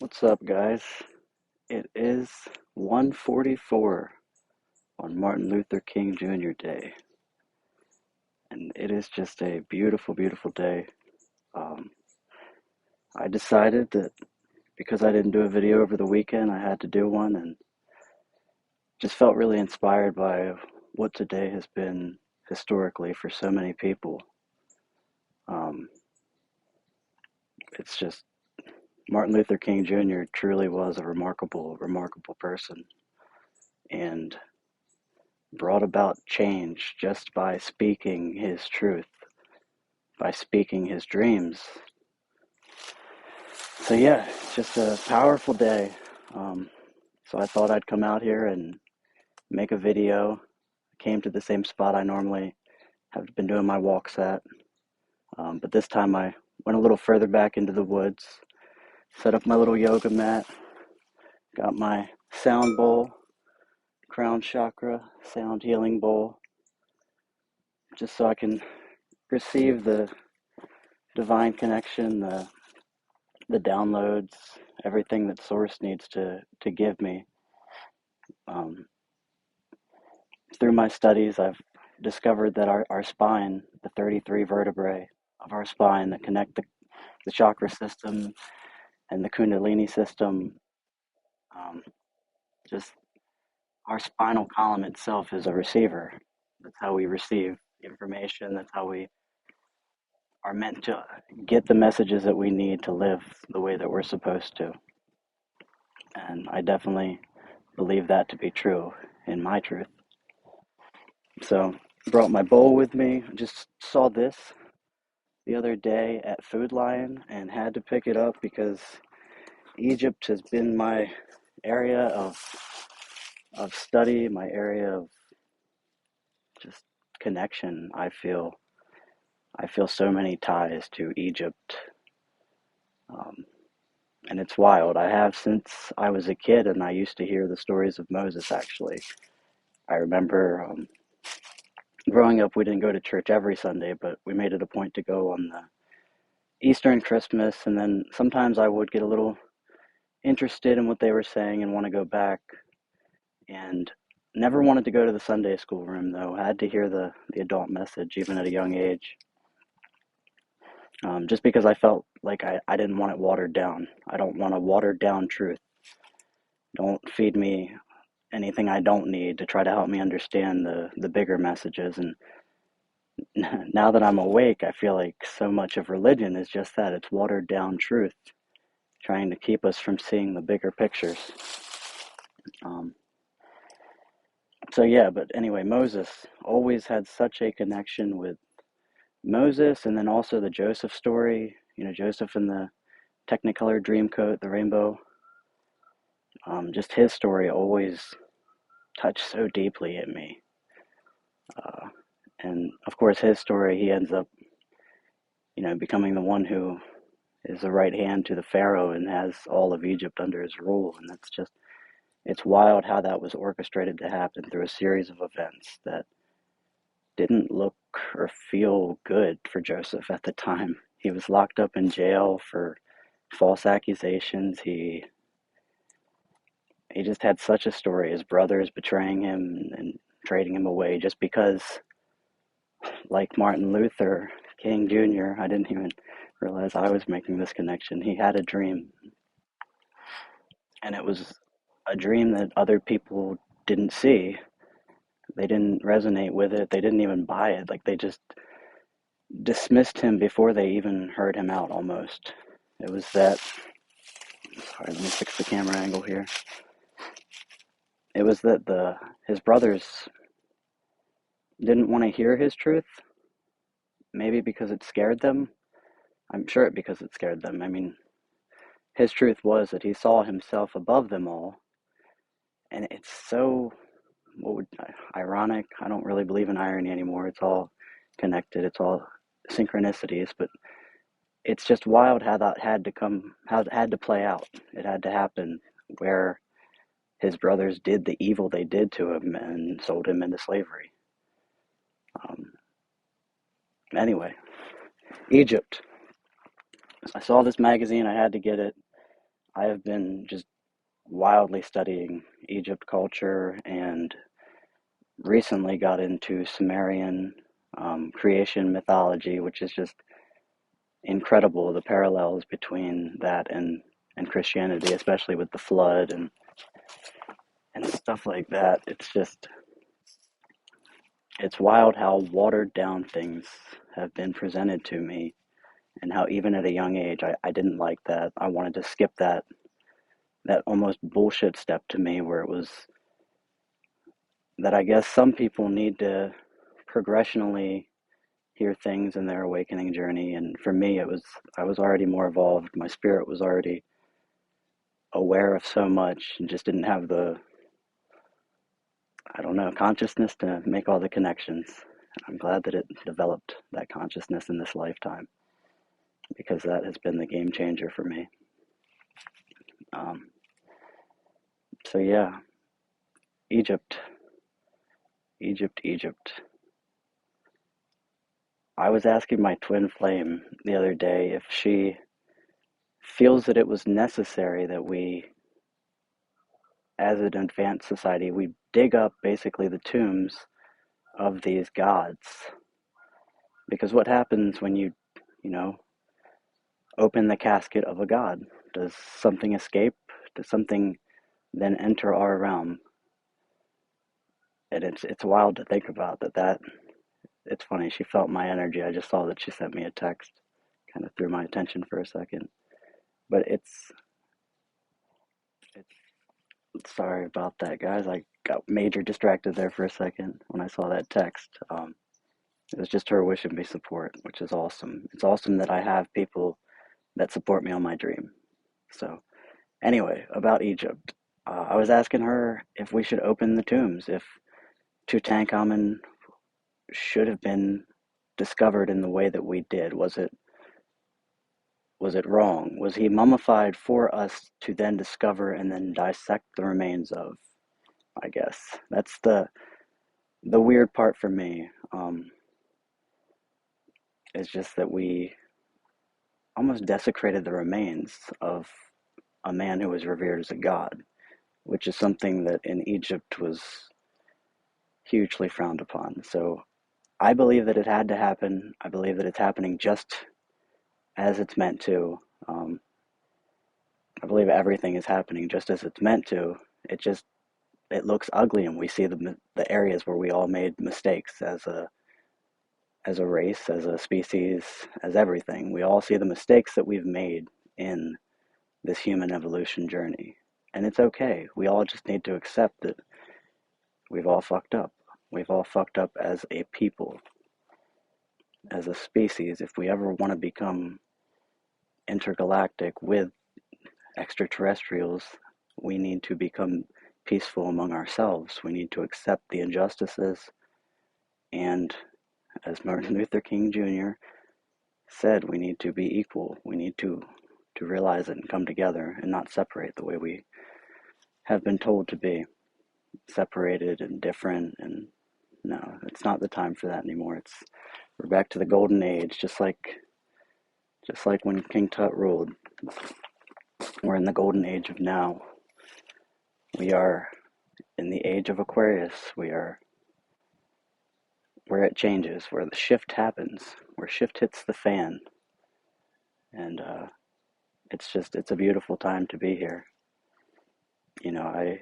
What's up, guys? It is 1:44 on Martin Luther King Jr. Day, and it is just a beautiful, beautiful day. Um, I decided that because I didn't do a video over the weekend, I had to do one, and just felt really inspired by what today has been historically for so many people. Um, it's just Martin Luther King Jr. truly was a remarkable, remarkable person, and brought about change just by speaking his truth, by speaking his dreams. So yeah, just a powerful day. Um, so I thought I'd come out here and make a video. Came to the same spot I normally have been doing my walks at, but this time I went a little further back into the woods, set up my little yoga mat, got my sound bowl, crown chakra sound healing bowl, just so I can receive the divine connection, the downloads, everything that Source needs to give me. Um, Through my studies, I've discovered that our spine, the 33 vertebrae of our spine that connect the chakra system and the Kundalini system, um, just our spinal column itself is a receiver. That's how we receive information. That's how we are meant to get the messages that we need to live the way that we're supposed to. And I definitely believe that to be true in my truth. So brought my bowl with me. Just saw this the other day at Food Lion and had to pick it up because Egypt has been my area of study, my area of just connection. I feel so many ties to Egypt, um, and it's wild. I have since I was a kid, and I used to hear the stories of Moses. Actually, I remember growing up, we didn't go to church every Sunday, but we made it a point to go on the Easter and Christmas, and then sometimes I would get a little interested in what they were saying and want to go back. And never wanted to go to the Sunday school room though. I had to hear the adult message even at a young age, just because I felt like I didn't want it watered down. I don't want a watered down truth. Don't feed me anything I don't need to try to help me understand the bigger messages. And now that I'm awake, I feel like so much of religion is just that. It's watered down truth, trying to keep us from seeing the bigger pictures. Um, so yeah, but anyway, Moses always had such a connection with Moses, and then also the Joseph story. Joseph in the Technicolor Dreamcoat, the rainbow. Just his story always touched so deeply at me. Uh, and of course, his story, he ends up, becoming the one who is the right hand to the Pharaoh and has all of Egypt under his rule. And it's wild how that was orchestrated to happen through a series of events that didn't look or feel good for Joseph at the time. He was locked up in jail for false accusations. He just had such a story. His brothers betraying him and trading him away just because, like Martin Luther King Jr., I didn't even realize I was making this connection. He had a dream, and it was a dream that other people didn't see. They didn't resonate with it. They didn't even buy it. Like, they just dismissed him before they even heard him out almost. It was that. Sorry, let me fix the camera angle here. It was that his brothers didn't want to hear his truth, maybe because it scared them. I'm sure because it scared them. I mean, his truth was that he saw himself above them all, and it's so ironic. I don't really believe in irony anymore. It's all connected. It's all synchronicities, but it's just wild how that had to come, how it had to play out. It had to happen where his brothers did the evil they did to him and sold him into slavery. Um, anyway, Egypt. I saw this magazine. I had to get it. I have been just wildly studying Egypt culture and recently got into Sumerian creation mythology, which is just incredible. The parallels between that and Christianity, especially with the flood and stuff like that. It's wild how watered down things have been presented to me, and how even at a young age I didn't like that. I wanted to skip that almost bullshit step to me where it was that I guess some people need to progressionally hear things in their awakening journey, and for me it was I was already more evolved. My spirit was already aware of so much and just didn't have the, I don't know, consciousness to make all the connections. I'm glad that it developed that consciousness in this lifetime, because that has been the game changer for me. Um, so yeah, Egypt, Egypt. I was asking my twin flame the other day if she feels that it was necessary that we, as an advanced society, we dig up basically the tombs of these gods. Because what happens when you know, open the casket of a god? Does something escape? Does something then enter our realm? And it's wild to think about that. It's funny. She felt my energy. I just saw that she sent me a text, kind of threw my attention for a second. But it's sorry about that, guys. I got major distracted there for a second when I saw that text. It was just her wishing me support, which is awesome. It's awesome that I have people that support me on my dream. So anyway, about Egypt. I was asking her if we should open the tombs, if Tutankhamun should have been discovered in the way that we did. Was it wrong? Was he mummified for us to then discover and then dissect the remains of? I guess that's the weird part for me. Is just that we almost desecrated the remains of a man who was revered as a god, which is something that in Egypt was hugely frowned upon. So I believe that it had to happen. I believe that it's happening just as it's meant to. Um, I believe everything is happening just as it's meant to. It looks ugly, and we see the areas where we all made mistakes as a race, as a species, as everything. We all see the mistakes that we've made in this human evolution journey, and it's okay. We all just need to accept that we've all fucked up. We've all fucked up as a people, as a species. If we ever want to become intergalactic with extraterrestrials, we need to become peaceful among ourselves. We need to accept the injustices, and as Martin Luther King Jr. said, we need to be equal. We need to realize it and come together and not separate the way we have been told to be, separated and different. And no, it's not the time for that anymore. We're back to the golden age, just like when King Tut ruled. We're in the golden age of now. We are in the age of Aquarius. We are where it changes, where the shift happens, where shift hits the fan. And it's a beautiful time to be here. I'm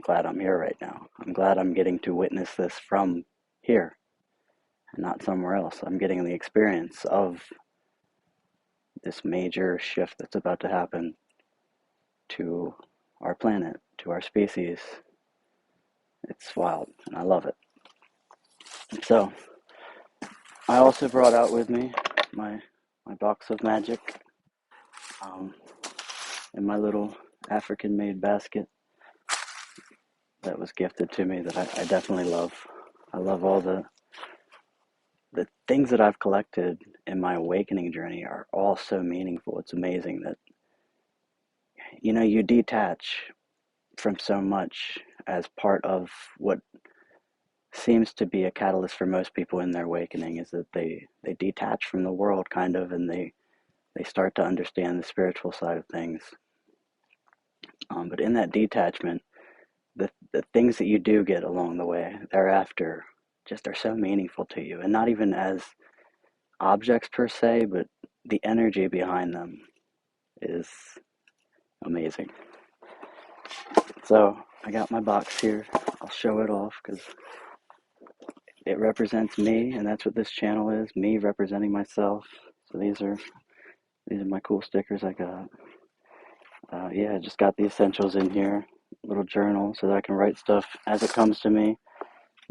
glad I'm here right now. I'm glad I'm getting to witness this from here and not somewhere else. I'm getting the experience of this major shift that's about to happen to our planet, to our species. It's wild, and I love it. So, I also brought out with me my box of magic, um, in my little African-made basket that was gifted to me that I definitely love. I love all the things that I've collected in my awakening journey are all so meaningful. It's amazing that you detach from so much as part of what seems to be a catalyst for most people in their awakening, is that they detach from the world kind of, and they start to understand the spiritual side of things. But in that detachment, the things that you do get along the way thereafter just are so meaningful to you, and not even as objects per se, but the energy behind them is amazing. So I got my box here. I'll show it off because it represents me, and that's what this channel is, me representing myself. So these are my cool stickers I got. Yeah, I just got the essentials in here, little journal so that I can write stuff as it comes to me,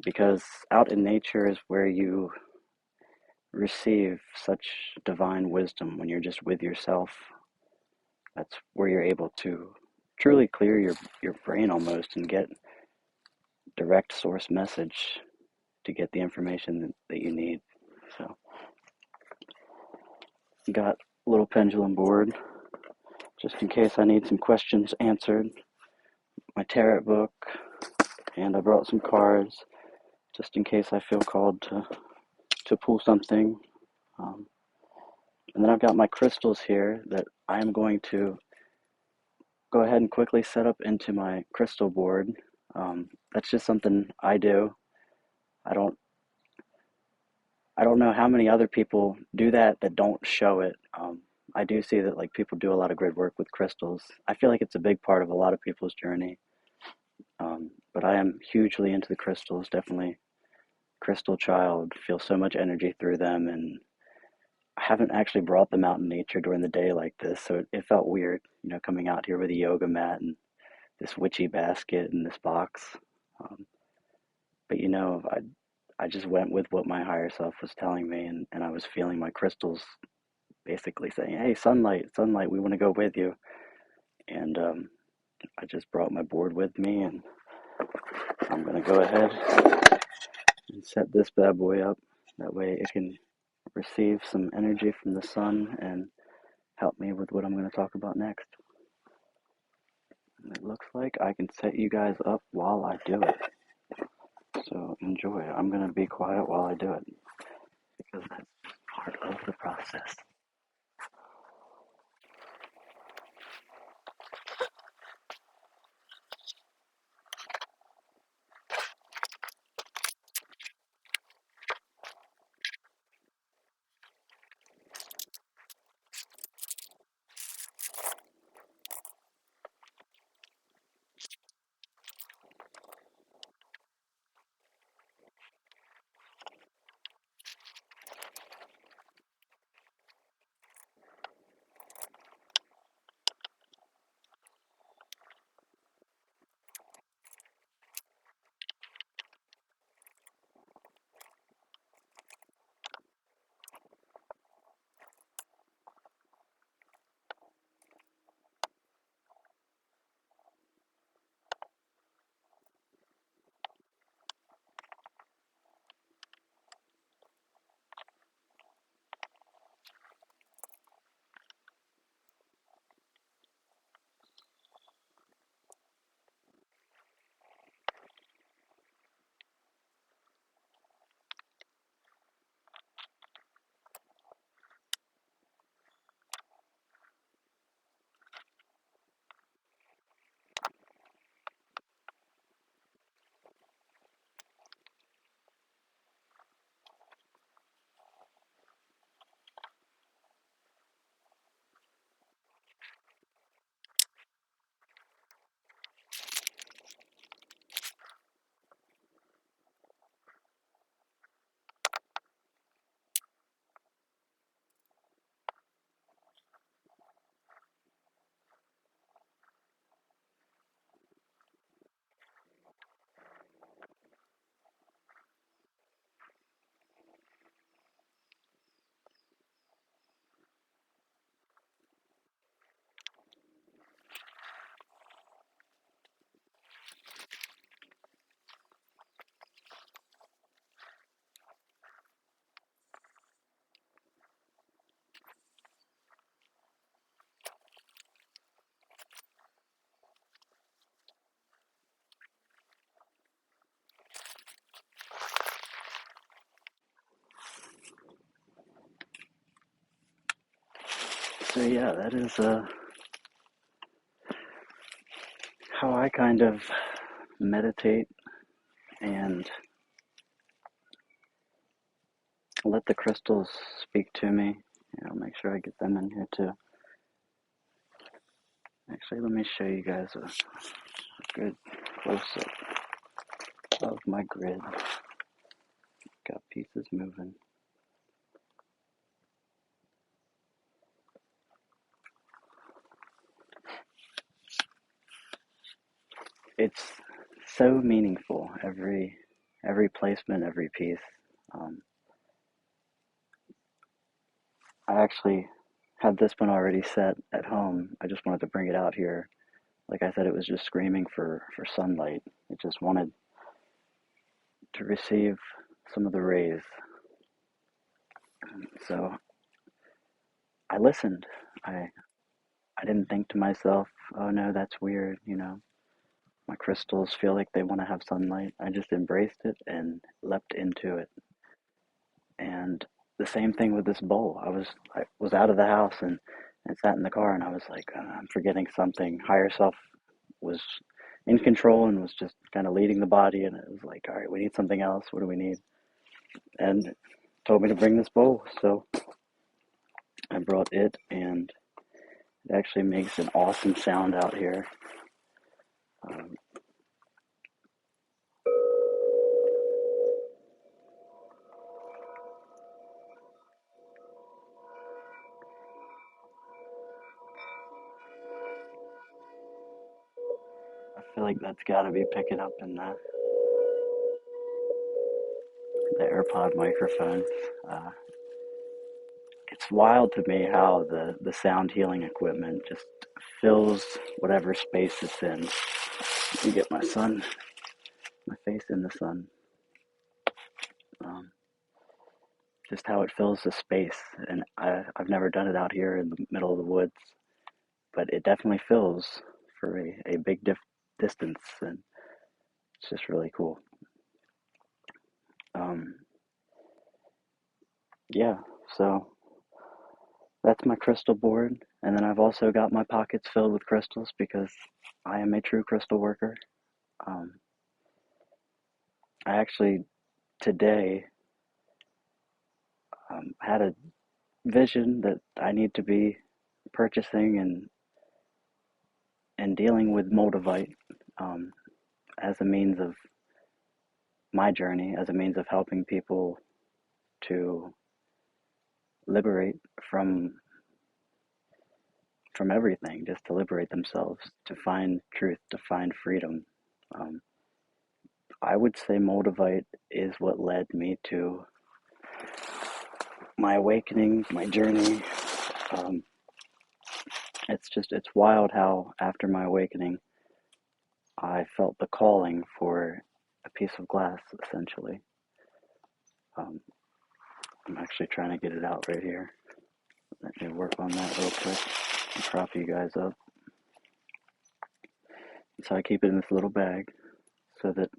because out in nature is where you receive such divine wisdom. When you're just with yourself, that's where you're able to truly clear your brain almost and get direct source message to get the information that you need. So got a little pendulum board just in case I need some questions answered, my tarot book, and I brought some cards just in case I feel called to pull something. Um, and then I've got my crystals here that I am going to go ahead and quickly set up into my crystal board. That's just something I do. I don't I don't know how many other people do that don't show it. I do see that like people do a lot of great work with crystals. I feel like it's a big part of a lot of people's journey. But I am hugely into the crystals, definitely crystal child, feel so much energy through them, and I haven't actually brought them out in nature during the day like this, so it felt weird, coming out here with a yoga mat and this witchy basket and this box. Um, but I just went with what my higher self was telling me, and I was feeling my crystals basically saying, "Hey, sunlight, sunlight, we want to go with you." And I just brought my board with me, and I'm gonna go ahead and set this bad boy up. That way, it can receive some energy from the sun and help me with what I'm going to talk about next. And it looks like I can set you guys up while I do it. So enjoy. I'm going to be quiet while I do it because that's part of the process. So yeah, that is how I kind of meditate and let the crystals speak to me. I'll make sure I get them in here too. Actually, let me show you guys a good close-up of my grid. Got pieces moving. It's so meaningful, every placement, every piece. Um, I actually had this one already set at home. I just wanted to bring it out here. Like I said, it was just screaming for sunlight. It just wanted to receive some of the rays. So I listened. I didn't think to myself, oh no, that's weird, my crystals feel like they want to have sunlight. I just embraced it and leapt into it. And the same thing with this bowl. I was out of the house and sat in the car and I was like, I'm forgetting something. Higher self was in control and was just kind of leading the body, and it was like, all right, we need something else. What do we need? And told me to bring this bowl. So I brought it, and it actually makes an awesome sound out here. Um, I feel like that's got to be picking up in the AirPod microphones. Uh, it's wild to me how the sound healing equipment just fills whatever space it's in. Let me get my face in the sun. Um, just how it fills the space, and I've never done it out here in the middle of the woods, but it definitely fills for a big distance, and it's just really cool. Um, yeah, so that's my crystal board, and then I've also got my pockets filled with crystals because I am a true crystal worker. Um, I actually today had a vision that I need to be purchasing and dealing with Moldavite um, as a means of my journey, as a means of helping people to liberate from from everything, just to liberate themselves, to find truth, to find freedom. Um, I would say Moldavite is what led me to my awakening, my journey. Um, it's wild how after my awakening, I felt the calling for a piece of glass, essentially. Um, I'm actually trying to get it out right here. Let me work on that real quick and prop you guys up. So I keep it in this little bag so that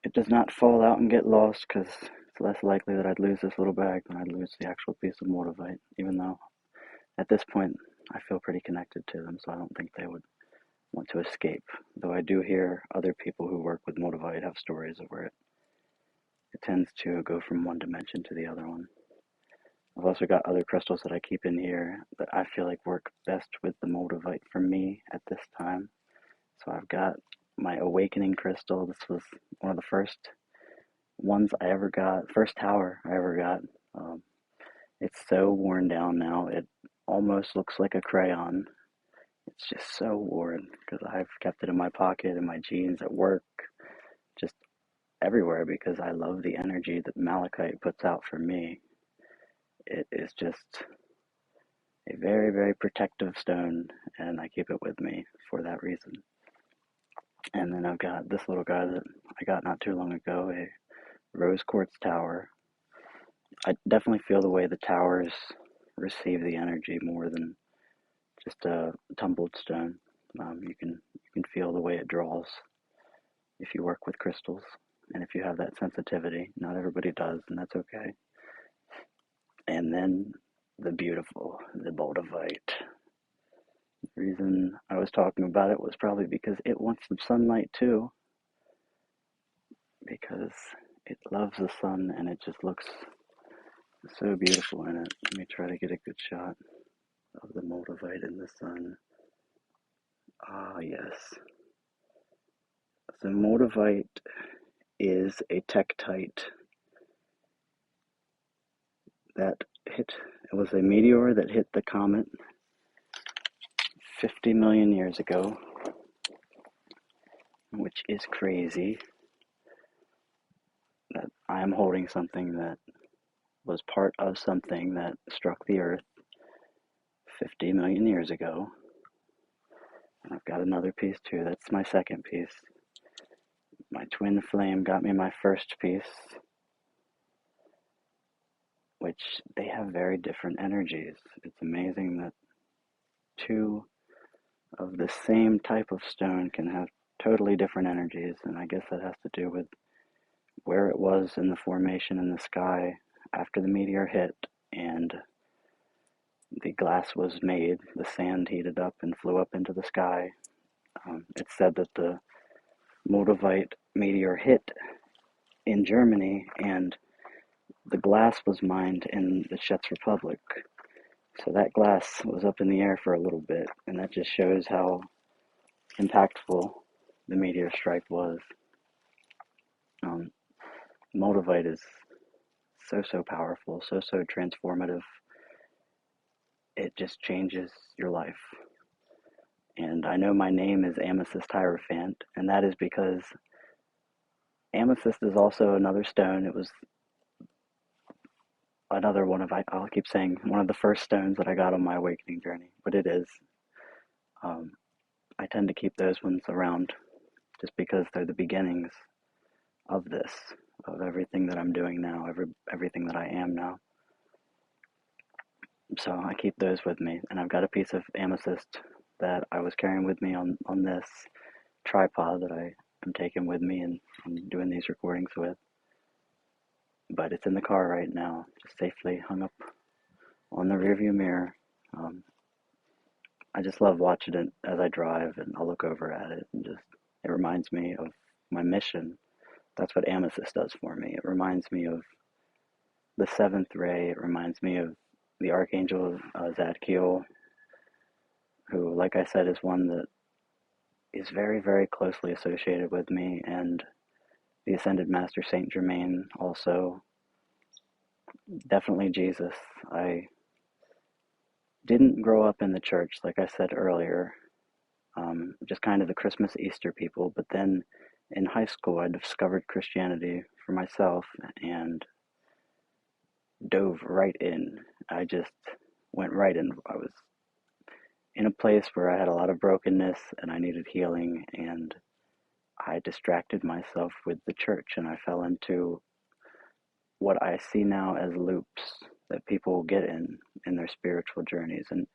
it does not fall out and get lost, because it's less likely that I'd lose this little bag than I'd lose the actual piece of Moldavite, even though at this point I feel pretty connected to them, so I don't think they would want to escape. Though I do hear other people who work with Moldavite have stories of where it tends to go from one dimension to the other one. I've also got other crystals that I keep in here that I feel like work best with the Moldavite for me at this time. So I've got my awakening crystal. This was one of the first ones I ever got, first tower I ever got. Um, it's so worn down now, it almost looks like a crayon. It's just so worn because I've kept it in my pocket, in my jeans, at work, just everywhere, because I love the energy that malachite puts out for me. It is just a very, very protective stone, and I keep it with me for that reason. And then I've got this little guy that I got not too long ago, a rose quartz tower. I definitely feel the way the towers receive the energy more than just a tumbled stone. You can feel the way it draws if you work with crystals, and if you have that sensitivity. Not everybody does, and that's okay. And then the beautiful, the Moldavite. The reason I was talking about it was probably because it wants some sunlight too, because it loves the sun and it just looks so beautiful in it. Let me try to get a good shot of the Moldavite in the sun. Ah, yes. The Moldavite is a tektite that it was a meteor that hit the comet 50 million years ago, which is crazy that I am holding something that was part of something that struck the Earth 50 million years ago. And I've got another piece too. That's my second piece. My twin flame got me my first piece, which they have very different energies. It's amazing that two of the same type of stone can have totally different energies, and I guess that has to do with where it was in the formation in the sky after the meteor hit and the glass was made. The sand heated up and flew up into the sky. It's said that the Moldavite meteor hit in Germany and the glass was mined in the Czech Republic. So that glass was up in the air for a little bit, and that just shows how impactful the meteor strike was. Moldavite is so powerful, so transformative. It just changes your life. And I know my name is Amethyst Hierophant, and that is because amethyst is also another stone. It was another one of, I'll keep saying, one of the first stones that I got on my awakening journey, but it is. I tend to keep those ones around just because they're the beginnings of this, of everything that I'm doing now, everything that I am now. So I keep those with me, and I've got a piece of amethyst that I was carrying with me on this tripod that I am taking with me and doing these recordings with. But it's in the car right now, just safely hung up on the rearview mirror. I just love watching it as I drive, and I'll look over at it, and it reminds me of my mission. That's what amethyst does for me. It reminds me of the seventh ray. It reminds me of the Archangel Zadkiel, who, like I said, is one that is very closely associated with me, and the Ascended Master Saint Germain also. Definitely Jesus. I didn't grow up in the church, like I said earlier, just kind of the Christmas, Easter people, but then in high school I discovered Christianity for myself and dove right in. I just went right in. I was in a place where I had a lot of brokenness and I needed healing, and I distracted myself with the church, and I fell into what I see now as loops that people get in their spiritual journeys. And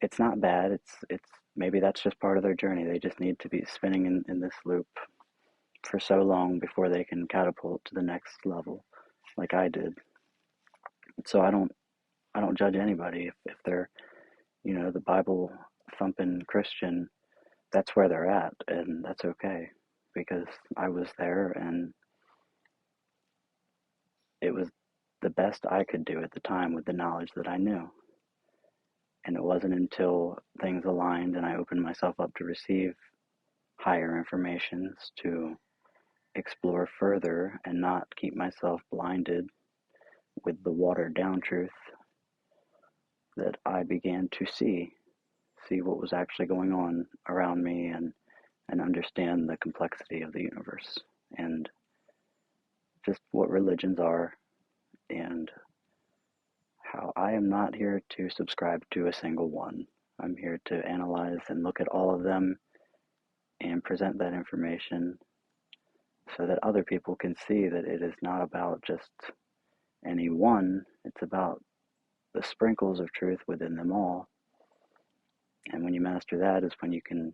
it's not bad. It's maybe that's just part of their journey. They just need to be spinning in this loop for so long before they can catapult to the next level, like I did. So I don't judge anybody if they're, the Bible thumping Christian. That's where they're at, and that's okay, because I was there, and it was the best I could do at the time with the knowledge that I knew. And it wasn't until things aligned and I opened myself up to receive higher informations, to explore further and not keep myself blinded with the watered down truth, that I began to see what was actually going on around me, and understand the complexity of the universe and just what religions are, and how I am not here to subscribe to a single one. I'm here to analyze and look at all of them and present that information so that other people can see that it is not about just any one, it's about the sprinkles of truth within them all. And when you master that is when you can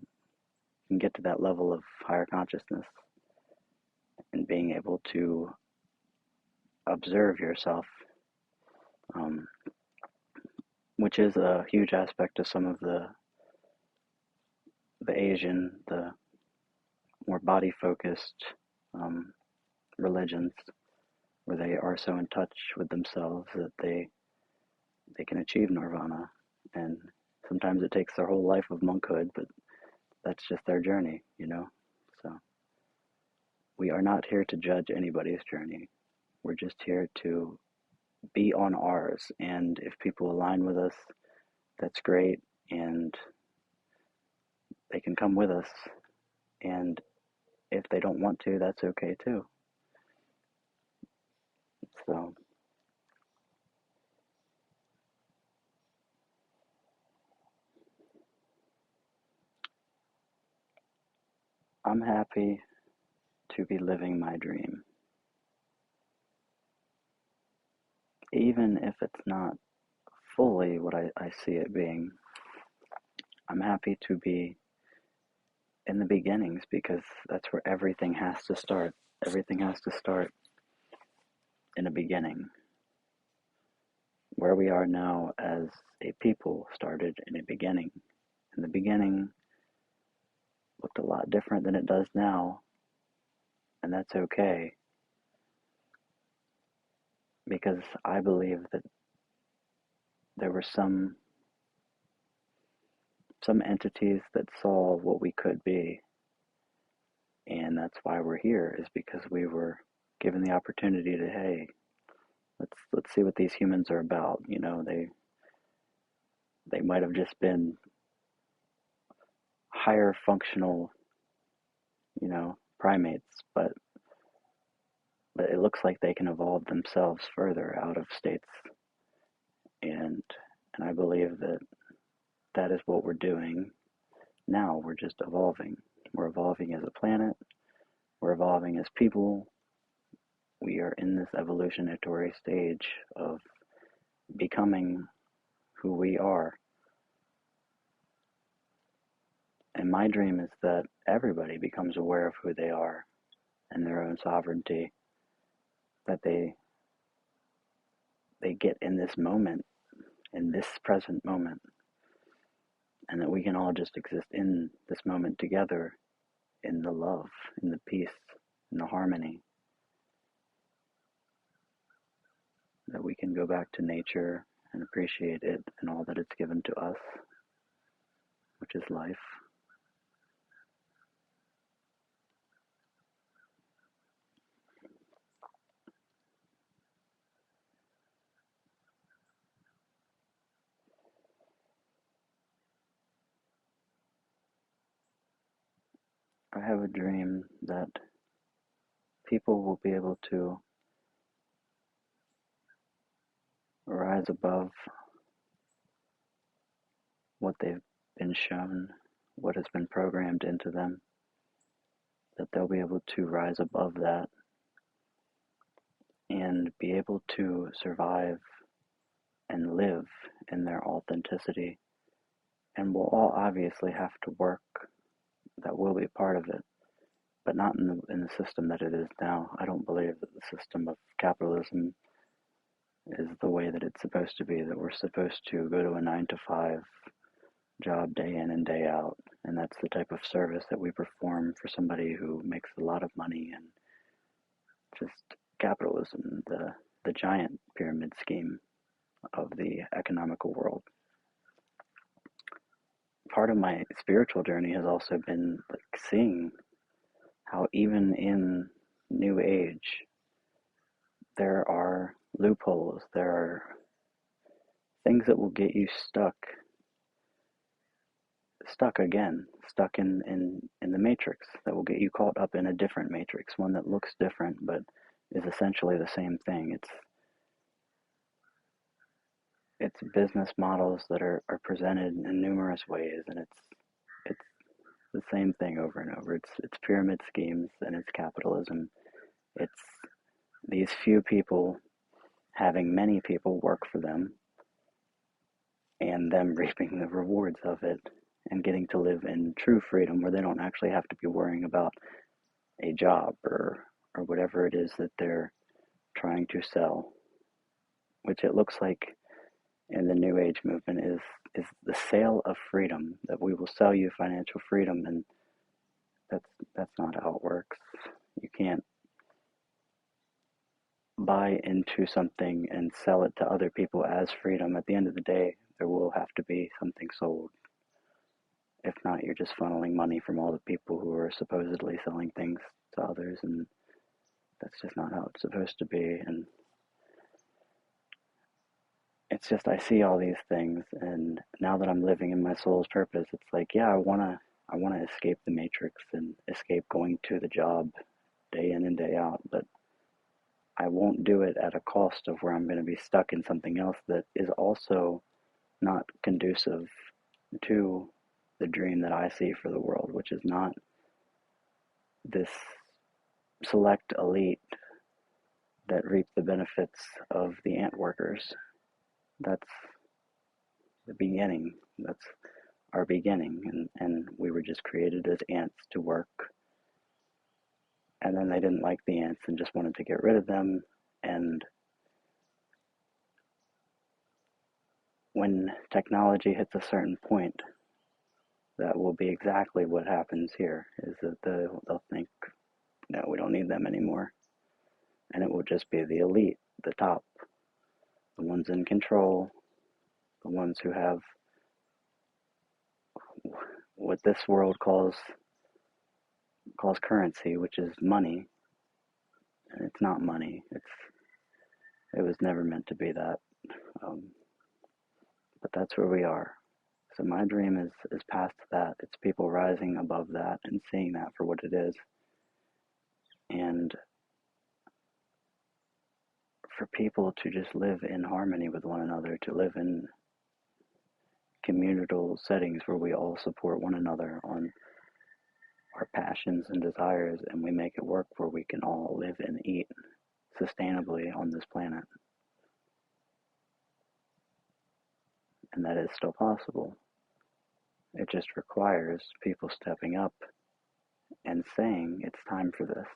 get to that level of higher consciousness and being able to observe yourself. which is a huge aspect of some of the Asian, the more body focused um, religions, where they are so in touch with themselves that they can achieve nirvana. And sometimes it takes their whole life of monkhood, but that's just their journey. So we are not here to judge anybody's journey. We're just here to be on ours. And if people align with us, that's great. And they can come with us. And if they don't want to, that's okay too. So I'm happy to be living my dream, even if it's not fully what I see it being. I'm happy to be in the beginnings because that's where everything has to start. Everything has to start in a beginning. Where we are now as a people started in a beginning. And the beginning looked a lot different than it does now, and that's okay because I believe that there were some entities that saw what we could be, and that's why we're here, is because we were given the opportunity to, hey, let's see what these humans are about. They might have just been higher functional, primates, but it looks like they can evolve themselves further out of states, and and I believe that that is what we're doing now. We're just evolving. We're evolving as a planet. We're evolving as people. We are in this evolutionary stage of becoming who we are. And my dream is that everybody becomes aware of who they are and their own sovereignty, that they get in this moment, in this present moment, and that we can all just exist in this moment together, in the love, in the peace, in the harmony, that we can go back to nature and appreciate it and all that it's given to us, which is life. I have a dream that people will be able to rise above what they've been shown, what has been programmed into them, that they'll be able to rise above that and be able to survive and live in their authenticity. And we'll all obviously have to work. That will be part of it, but not in the system that it is now. I don't believe that the system of capitalism is the way that it's supposed to be, that we're supposed to go to a 9 to 5 job day in and day out, and that's the type of service that we perform for somebody who makes a lot of money. And just capitalism, the giant pyramid scheme of the economical world. Part of my spiritual journey has also been like seeing how even in new age there are loopholes, there are things that will get you stuck again, stuck in the matrix, that will get you caught up in a different matrix, one that looks different but is essentially the same thing. It's business models that are presented in numerous ways, and it's the same thing over and over. It's pyramid schemes and it's capitalism. It's these few people having many people work for them and them reaping the rewards of it and getting to live in true freedom where they don't actually have to be worrying about a job or whatever it is that they're trying to sell, which it looks like in the New Age movement is the sale of freedom, that we will sell you financial freedom, and that's that's not how it works. You can't buy into something and sell it to other people as freedom. At the end of the day, there will have to be something sold. If not, you're just funneling money from all the people who are supposedly selling things to others, and that's just not how it's supposed to be. And it's just, I see all these things, and now that I'm living in my soul's purpose, it's like, yeah, I wanna escape the matrix and escape going to the job day in and day out, but I won't do it at a cost of where I'm going to be stuck in something else that is also not conducive to the dream that I see for the world, which is not this select elite that reap the benefits of the ant workers. That's the beginning. That's our beginning. And we were just created as ants to work. And then they didn't like the ants and just wanted to get rid of them. And when technology hits a certain point, that will be exactly what happens here, is that they'll think, no, we don't need them anymore. And it will just be the elite, the top, the ones in control, the ones who have what this world calls currency, which is money. And it's not money. It was never meant to be that. Um, but that's where we are. So my dream is past that. It's people rising above that and seeing that for what it is. And for people to just live in harmony with one another, to live in communal settings where we all support one another on our passions and desires, and we make it work where we can all live and eat sustainably on this planet. And that is still possible. It just requires people stepping up and saying it's time for this,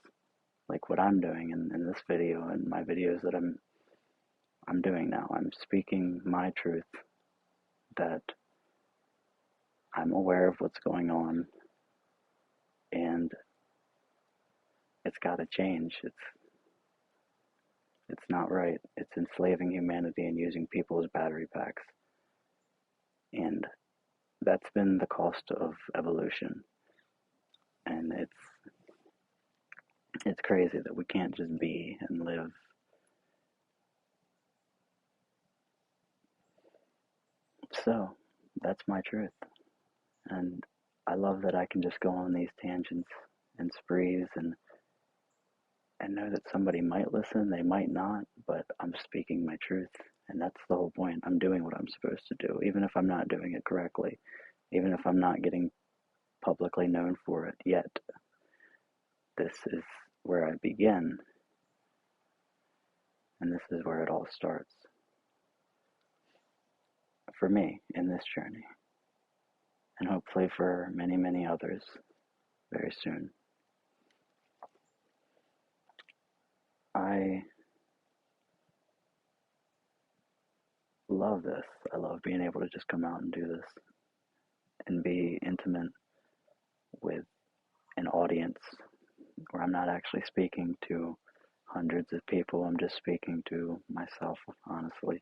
like what I'm doing in this video and my videos that I'm doing now. I'm speaking my truth, that I'm aware of what's going on, and it's got to change. It's not right. It's enslaving humanity and using people as battery packs. And that's been the cost of evolution. And it's crazy that we can't just be and live. So that's my truth. And I love that I can just go on these tangents and sprees and know that somebody might listen, they might not, but I'm speaking my truth. And that's the whole point. I'm doing what I'm supposed to do, even if I'm not doing it correctly, even if I'm not getting publicly known for it yet. This is where I begin, and this is where it all starts for me in this journey, and hopefully for many, many others very soon. I love this. I love being able to just come out and do this and be intimate with an audience where I'm not actually speaking to hundreds of people. I'm just speaking to myself, honestly.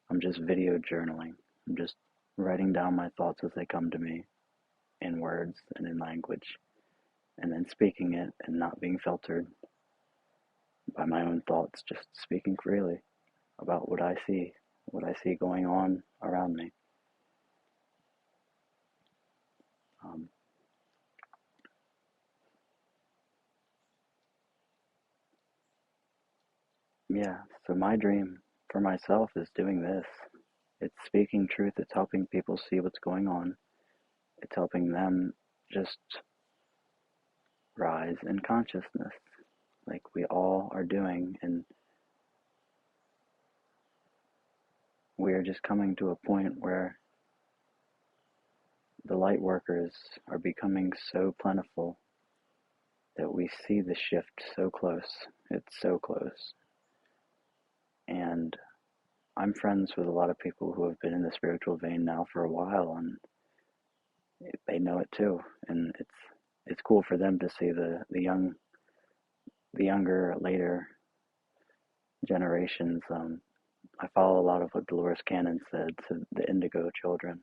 I'm just video journaling. I'm just writing down my thoughts as they come to me in words and in language, and then speaking it and not being filtered by my own thoughts, just speaking freely about what I see going on around me. Um, yeah, so my dream for myself is doing this. It's speaking truth, it's helping people see what's going on, it's helping them just rise in consciousness like we all are doing, and we're just coming to a point where the light workers are becoming so plentiful that we see the shift so close. It's so close. And I'm friends with a lot of people who have been in the spiritual vein now for a while, and they know it too. And it's cool for them to see the younger, later generations. I follow a lot of what Dolores Cannon said. So the indigo children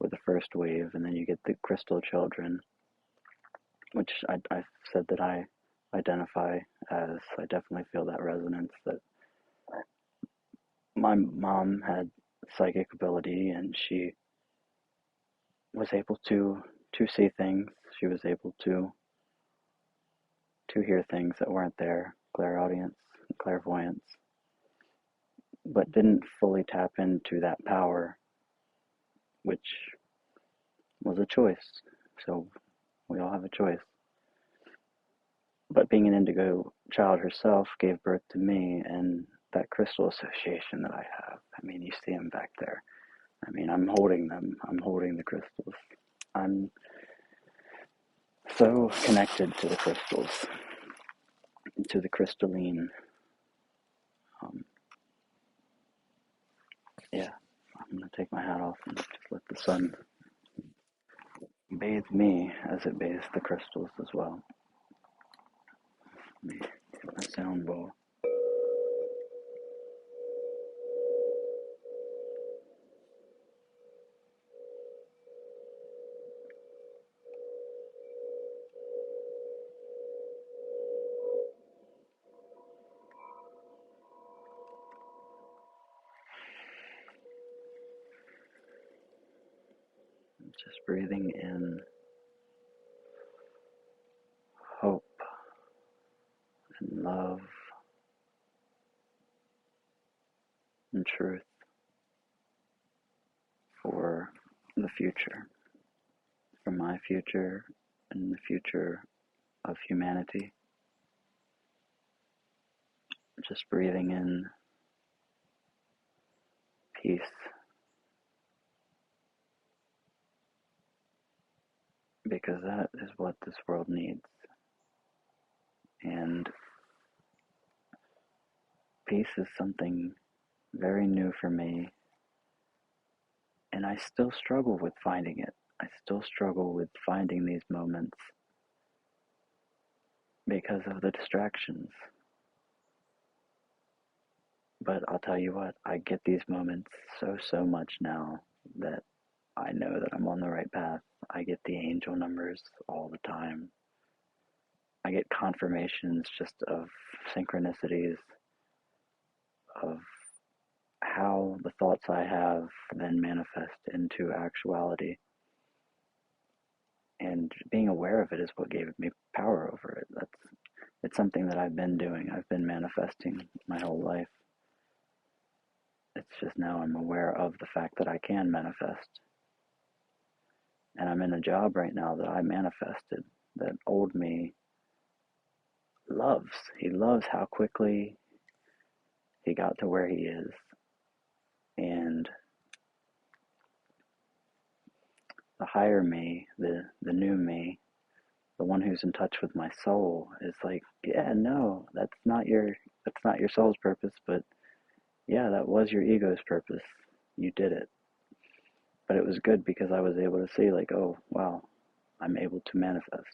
were the first wave, and then you get the crystal children, which I said that I identify as. I definitely feel that resonance that my mom had psychic ability, and she was able to see things. She was able to hear things that weren't there, clairaudience, clairvoyance, but didn't fully tap into that power, which was a choice. So we all have a choice. But being an indigo child herself gave birth to me, and that crystal association that I have. I mean, you see them back there. I mean, I'm holding them. I'm holding the crystals. I'm so connected to the crystals, to the crystalline. Um, yeah, I'm going to take my hat off and just let the sun bathe me as it bathes the crystals as well. Let me get my sound bowl. Just breathing in hope and love and truth for the future, for my future and the future of humanity. Just breathing in peace, because that is what this world needs. And peace is something very new for me, and I still struggle with finding it. I still struggle with finding these moments because of the distractions. But I'll tell you what, I get these moments so much now that I know that I'm on the right path. I get the angel numbers all the time. I get confirmations just of synchronicities, of how the thoughts I have then manifest into actuality. And being aware of it is what gave me power over it. It's something that I've been doing. I've been manifesting my whole life. It's just now I'm aware of the fact that I can manifest. And I'm in a job right now that I manifested, that old me loves. He loves how quickly he got to where he is. And the higher me, the new me, the one who's in touch with my soul is like, yeah, no, that's not your soul's purpose, but yeah, that was your ego's purpose. You did it. But it was good because I was able to see like, oh, wow, I'm able to manifest.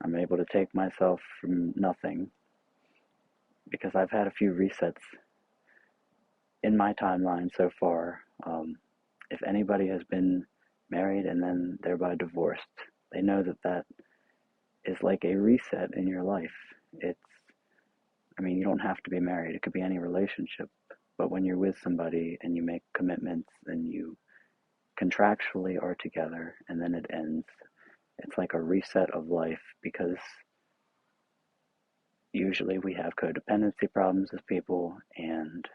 I'm able to take myself from nothing, because I've had a few resets in my timeline so far. If anybody has been married and then thereby divorced, they know that that is like a reset in your life. It's, I mean, you don't have to be married. It could be any relationship. But when you're with somebody and you make commitments and you contractually are together and then it ends, it's like a reset of life, because usually we have codependency problems as people and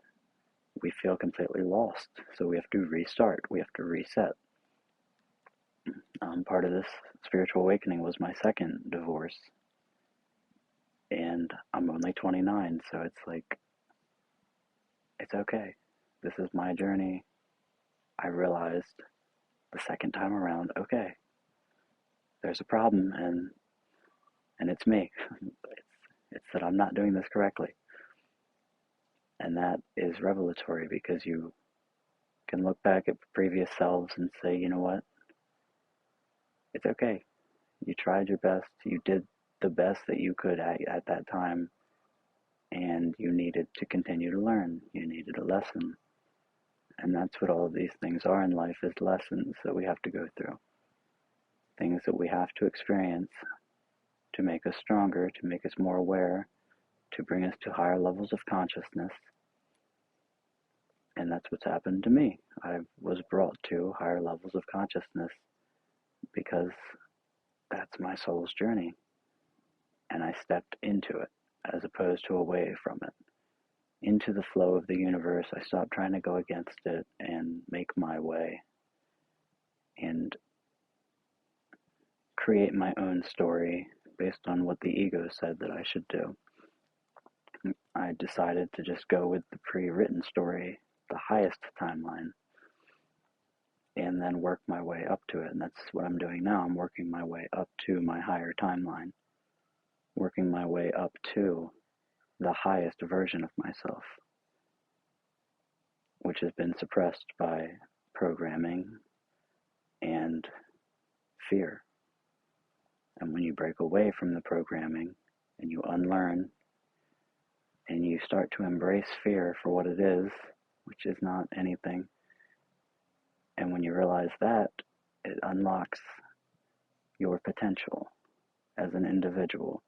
we feel completely lost. So we have to restart. We have to reset. Part of this spiritual awakening was my second divorce. And I'm only 29, so it's like, it's okay. This is my journey. I realized the second time around, okay, there's a problem, and it's me. It's that I'm not doing this correctly. And that is revelatory because you can look back at previous selves and say, you know what? It's okay. You tried your best. You did the best that you could at that time, and you needed to continue to learn. You needed a lesson. And that's what all of these things are in life, is lessons that we have to go through. Things that we have to experience to make us stronger, to make us more aware, to bring us to higher levels of consciousness. And that's what's happened to me. I was brought to higher levels of consciousness because that's my soul's journey. And I stepped into it as opposed to away from it. Into the flow of the universe. I stopped trying to go against it and make my way and create my own story based on what the ego said that I should do. I decided to just go with the pre-written story, the highest timeline, and then work my way up to it. And that's what I'm doing now. I'm working my way up to my higher timeline, working my way up to the highest version of myself, which has been suppressed by programming and fear. And when you break away from the programming and you unlearn and you start to embrace fear for what it is, which is not anything, and when you realize that, it unlocks your potential as an individual,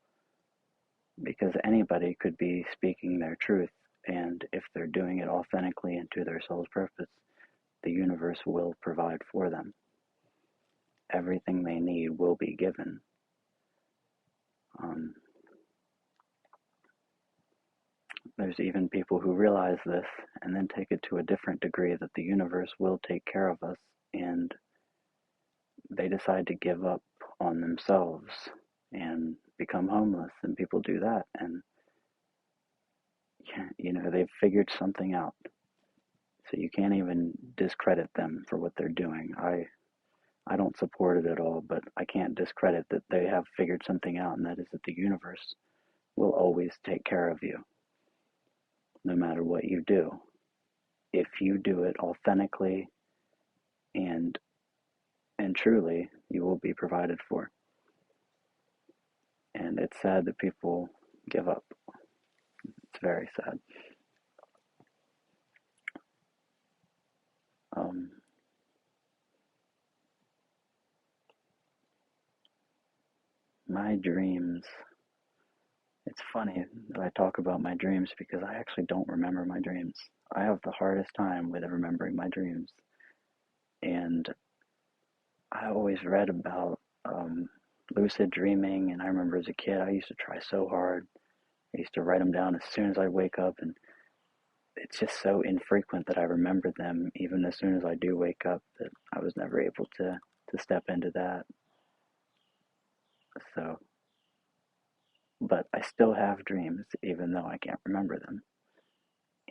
because anybody could be speaking their truth, and if they're doing it authentically and to their soul's purpose, the universe will provide for them. Everything they need will be given. There's even people who realize this and then take it to a different degree, that the universe will take care of us, and they decide to give up on themselves and become homeless, and people do that, and they've figured something out, so you can't even discredit them for what they're doing. I don't support it at all, but I can't discredit that they have figured something out, and that is that the universe will always take care of you, no matter what you do. If you do it authentically and truly, you will be provided for. And it's sad that people give up. It's very sad. My dreams, it's funny that I talk about my dreams because I actually don't remember my dreams. I have the hardest time with remembering my dreams. And I always read about lucid dreaming, and I remember as a kid, I used to try so hard. I used to write them down as soon as I wake up, and it's just so infrequent that I remember them even as soon as I do wake up, that I was never able to step into that. So, but I still have dreams even though I can't remember them.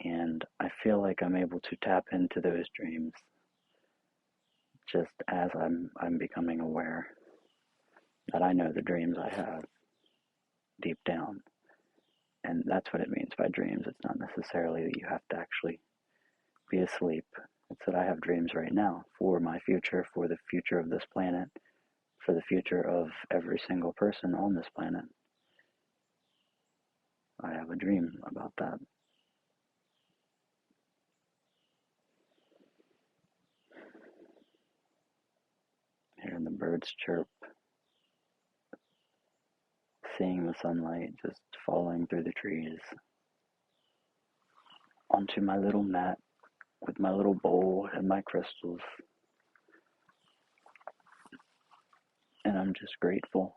And I feel like I'm able to tap into those dreams just as I'm becoming aware that I know the dreams I have deep down. And that's what it means by dreams. It's not necessarily that you have to actually be asleep. It's that I have dreams right now for my future, for the future of this planet, for the future of every single person on this planet. I have a dream about that. Hearing the birds chirp, seeing the sunlight just falling through the trees onto my little mat with my little bowl and my crystals. And I'm just grateful.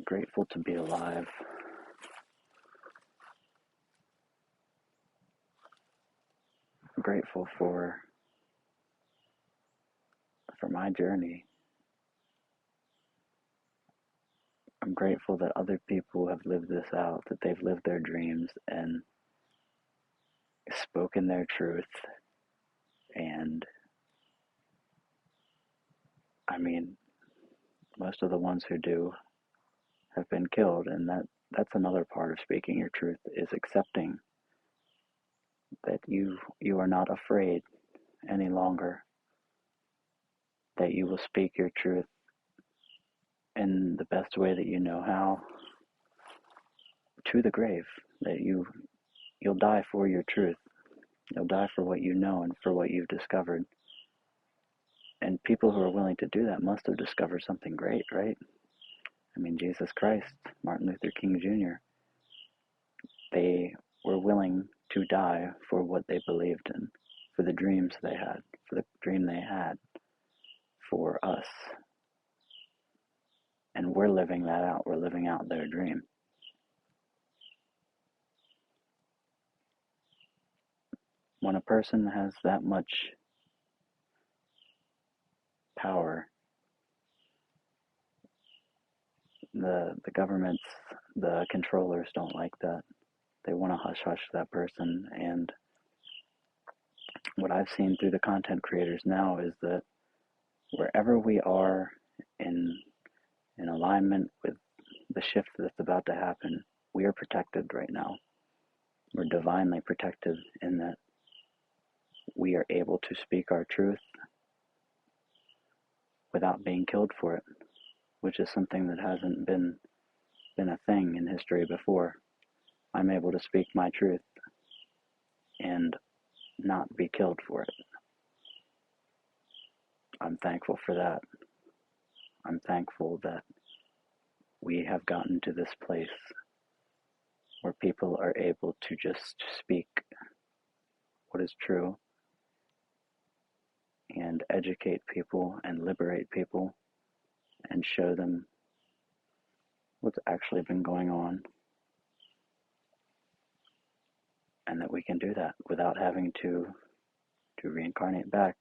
Grateful to be alive. Grateful for my journey. I'm grateful that other people have lived this out, that they've lived their dreams and spoken their truth. And I mean, most of the ones who do have been killed, and that's another part of speaking your truth, is accepting that you are not afraid any longer, that you will speak your truth in the best way that you know how to the grave, that you'll die for your truth. You'll die for what you know and for what you've discovered. And people who are willing to do that must have discovered something great, right? I mean, Jesus Christ, Martin Luther King Jr., they were willing to die for what they believed in, for the dreams they had, for the dream they had for us. And we're living that out. We're living out their dream. When a person has that much power, the governments, the controllers don't like that. They want to hush hush that person. And what I've seen through the content creators now is that wherever we are in alignment with the shift that's about to happen, we are protected right now. We're divinely protected in that we are able to speak our truth without being killed for it, which is something that hasn't been a thing in history before. I'm able to speak my truth and not be killed for it. I'm thankful for that. I'm thankful that we have gotten to this place where people are able to just speak what is true and educate people and liberate people and show them what's actually been going on, and that we can do that without having to reincarnate back.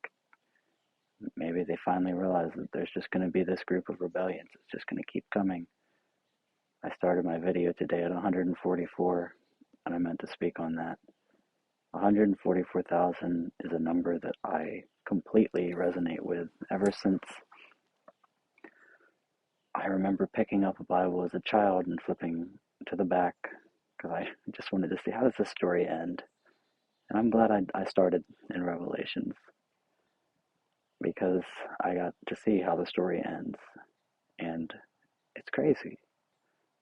Maybe they finally realize that there's just going to be this group of rebellions. It's just going to keep coming. I started my video today at 144, and I meant to speak on that. 144,000 is a number that I completely resonate with ever since I remember picking up a Bible as a child and flipping to the back because I just wanted to see, how does this story end? And I'm glad I started in Revelations, because I got to see how the story ends. And it's crazy.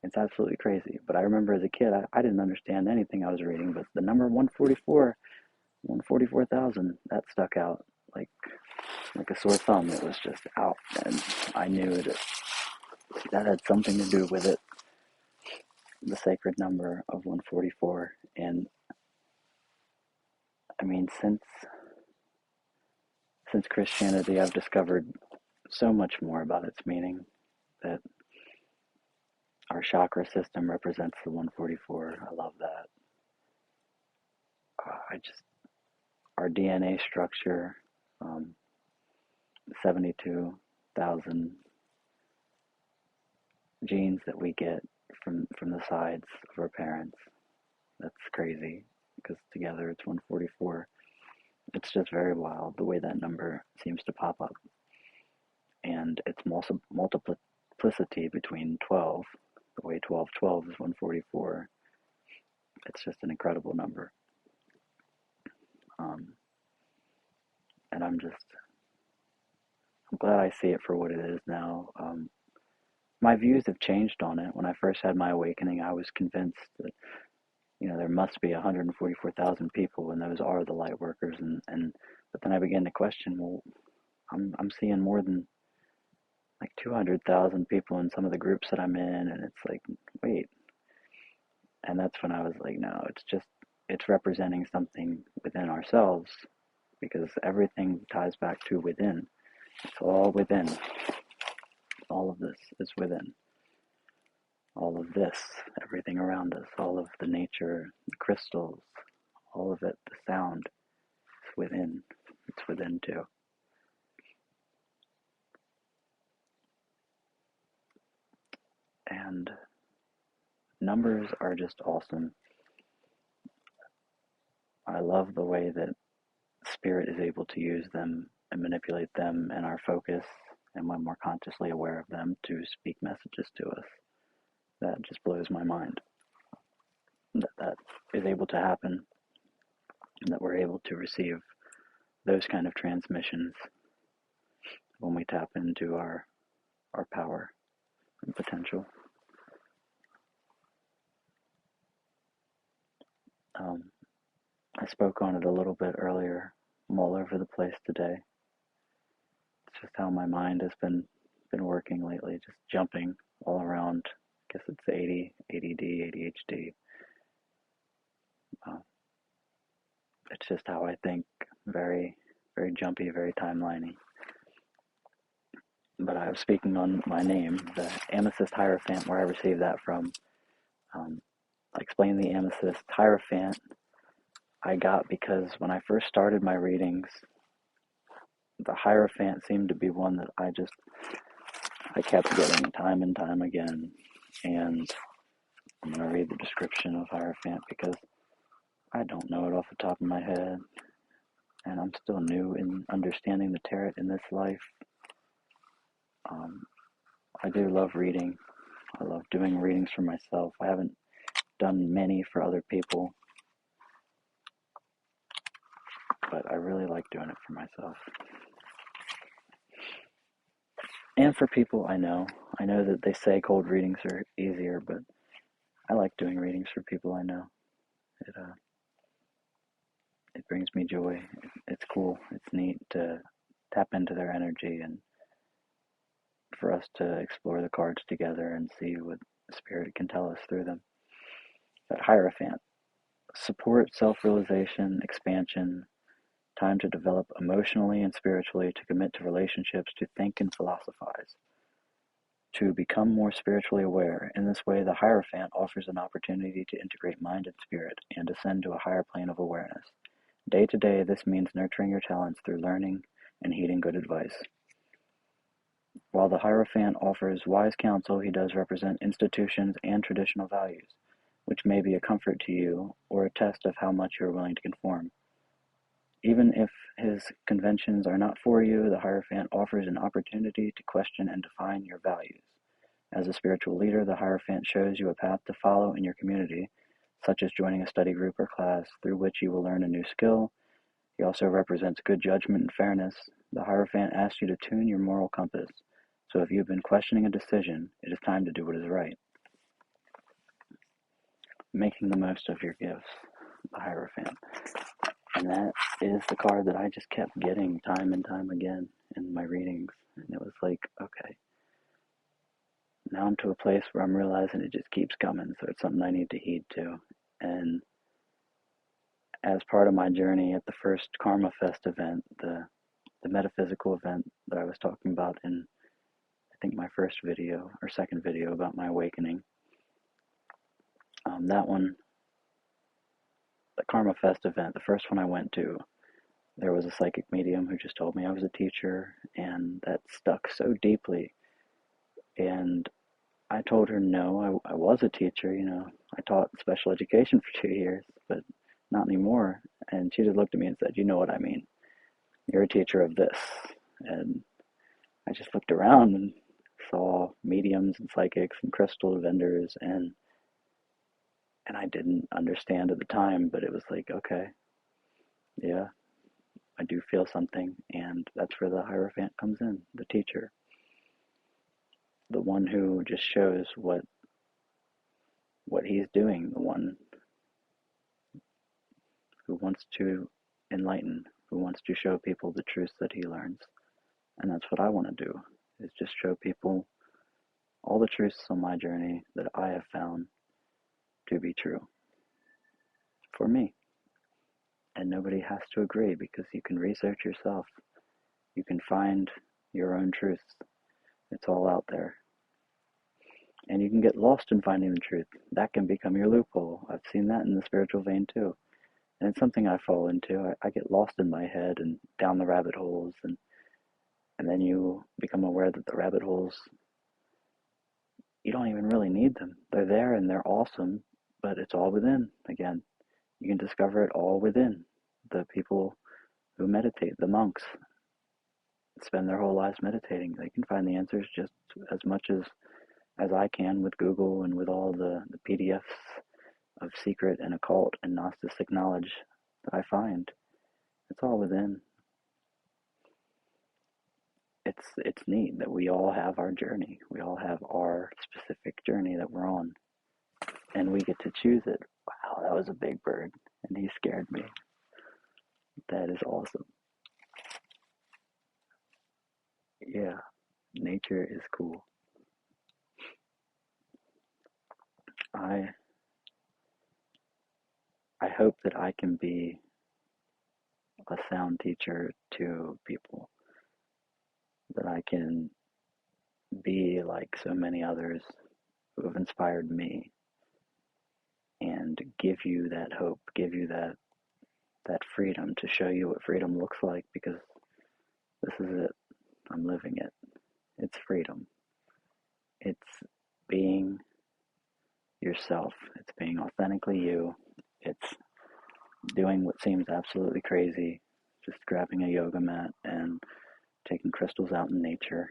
It's absolutely crazy. But I remember as a kid, I didn't understand anything I was reading, but the number 144,000, that stuck out like a sore thumb. It was just out, and I knew that that had something to do with it, the sacred number of 144. And I mean, since Christianity, I've discovered so much more about its meaning, that our chakra system represents the 144. I love that. Our DNA structure, 72,000 genes that we get from the sides of our parents. That's crazy, because together it's 144. It's just very wild the way that number seems to pop up. And its multiplicity between 12, the way 1212 is 144. It's just an incredible number. And I'm glad I see it for what it is now. My views have changed on it. When I first had my awakening, I was convinced that, there must be 144,000 people, and those are the light workers. But then I began to question, well, I'm seeing more than like 200,000 people in some of the groups that I'm in, and it's like, wait. And that's when I was like, no, it's representing something within ourselves, because everything ties back to within. It's all within. All of this is within. All of this, everything around us, all of the nature, the crystals, all of it, the sound, it's within. It's within too. And numbers are just awesome. I love the way that Spirit is able to use them and manipulate them in our focus, and when we're consciously aware of them, to speak messages to us. That just blows my mind that is able to happen. that we're able to receive those kind of transmissions when we tap into our power and potential. I spoke on it a little bit earlier. I'm all over the place today. It's just how my mind has been working lately, just jumping all around. I guess it's ADD, ADHD. Uh, it's just how I think, very, very jumpy, very timeliney. But I was speaking on my name, the Amethyst Hierophant, where I received that from. I explained the Amethyst Hierophant I got because when I first started my readings, the Hierophant seemed to be one that I kept getting time and time again. And I'm going to read the description of Hierophant because I don't know it off the top of my head. And I'm still new in understanding the tarot in this life. I do love reading. I love doing readings for myself. I haven't done many for other people, but I really like doing it for myself. And for people I know. I know that they say cold readings are easier, but I like doing readings for people I know. It brings me joy. It's cool. It's neat to tap into their energy and for us to explore the cards together and see what Spirit can tell us through them. That Hierophant: support, self-realization, expansion, time to develop emotionally and spiritually, to commit to relationships, to think and philosophize, to become more spiritually aware. In this way, the Hierophant offers an opportunity to integrate mind and spirit and ascend to a higher plane of awareness. Day to day, this means nurturing your talents through learning and heeding good advice. While the Hierophant offers wise counsel, he does represent institutions and traditional values, which may be a comfort to you or a test of how much you are willing to conform. Even if his conventions are not for you, the Hierophant offers an opportunity to question and define your values. As a spiritual leader, the Hierophant shows you a path to follow in your community, such as joining a study group or class through which you will learn a new skill. He also represents good judgment and fairness. The Hierophant asks you to tune your moral compass. So if you've been questioning a decision, it is time to do what is right. Making the most of your gifts, the Hierophant. And that is the card that I just kept getting time and time again in my readings. And it was like, okay, now I'm to a place where I'm realizing it just keeps coming. So it's something I need to heed to. And as part of my journey at the first Karma Fest event, the metaphysical event that I was talking about in, I think, my first video or second video about my awakening, that one, the Karma Fest event, the first one I went to, there was a psychic medium who just told me I was a teacher, and that stuck so deeply. And I told her no, I was a teacher, I taught special education for 2 years, but not anymore. And she just looked at me and said, you know what I mean. You're a teacher of this. And I just looked around and saw mediums and psychics and crystal vendors, and I didn't understand at the time, but it was like, okay, yeah, I do feel something, and that's where the Hierophant comes in, the teacher, the one who just shows what he's doing, the one who wants to enlighten, who wants to show people the truths that he learns. And that's what I want to do, is just show people all the truths on my journey that I have found to be true for me. And nobody has to agree, because you can research yourself. You can find your own truths. It's all out there. And you can get lost in finding the truth. That can become your loophole. I've seen that in the spiritual vein too. And it's something I fall into. I get lost in my head and down the rabbit holes, and then you become aware that the rabbit holes, you don't even really need them. They're there and they're awesome, but it's all within. Again, you can discover it all within. The people who meditate, the monks, spend their whole lives meditating. They can find the answers just as much as I can with Google and with all the PDFs of secret and occult and Gnostic knowledge that I find. It's all within. It's neat that we all have our journey. We all have our specific journey that we're on, and we get to choose it. Wow, that was a big bird, and he scared me. That is awesome. Yeah, nature is cool. I I hope that I can be a sound teacher to people, that I can be like so many others who have inspired me and give you that hope, give you that freedom, to show you what freedom looks like, because this is it. I'm living it. It's freedom. It's being yourself. It's being authentically you. It's doing what seems absolutely crazy, just grabbing a yoga mat and taking crystals out in nature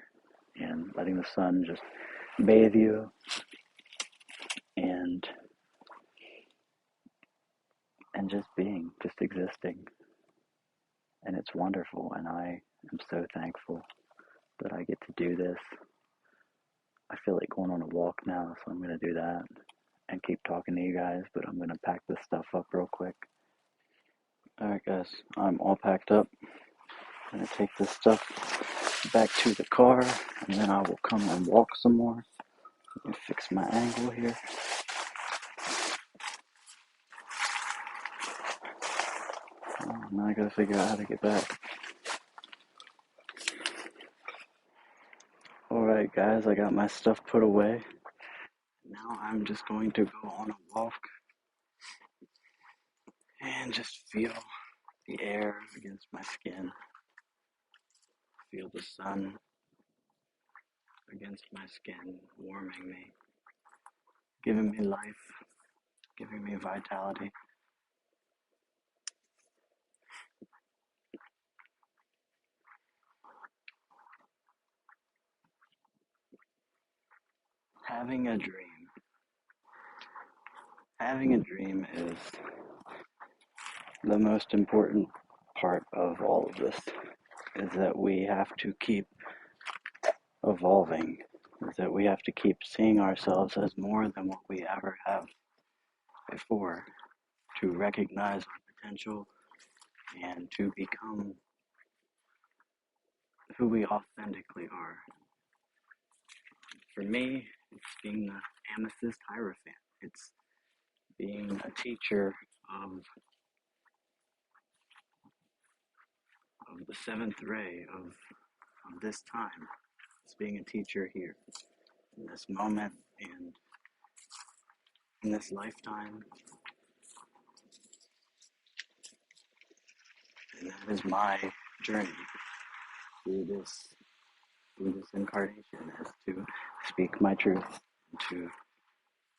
and letting the sun just bathe you, and just being, just existing. And it's wonderful, and I am so thankful that I get to do this. I feel like going on a walk now, so I'm going to do that and keep talking to you guys, but I'm going to pack this stuff up real quick. Alright guys, I'm all packed up. I'm going to take this stuff back to the car, and then I will come and walk some more. Let me fix my angle here. Now I gotta figure out how to get back. Alright guys, I got my stuff put away. Now I'm just going to go on a walk and just feel the air against my skin. Feel the sun against my skin, warming me, giving me life, giving me vitality. Having a dream. Having a dream is the most important part of all of this, is that we have to keep evolving, is that we have to keep seeing ourselves as more than what we ever have before, to recognize our potential and to become who we authentically are. For me, it's being the amethyst hierophant. It's being a teacher of the seventh ray of this time. It's being a teacher here, in this moment, and in this lifetime. And that is my journey through this incarnation, is to speak my truth, and to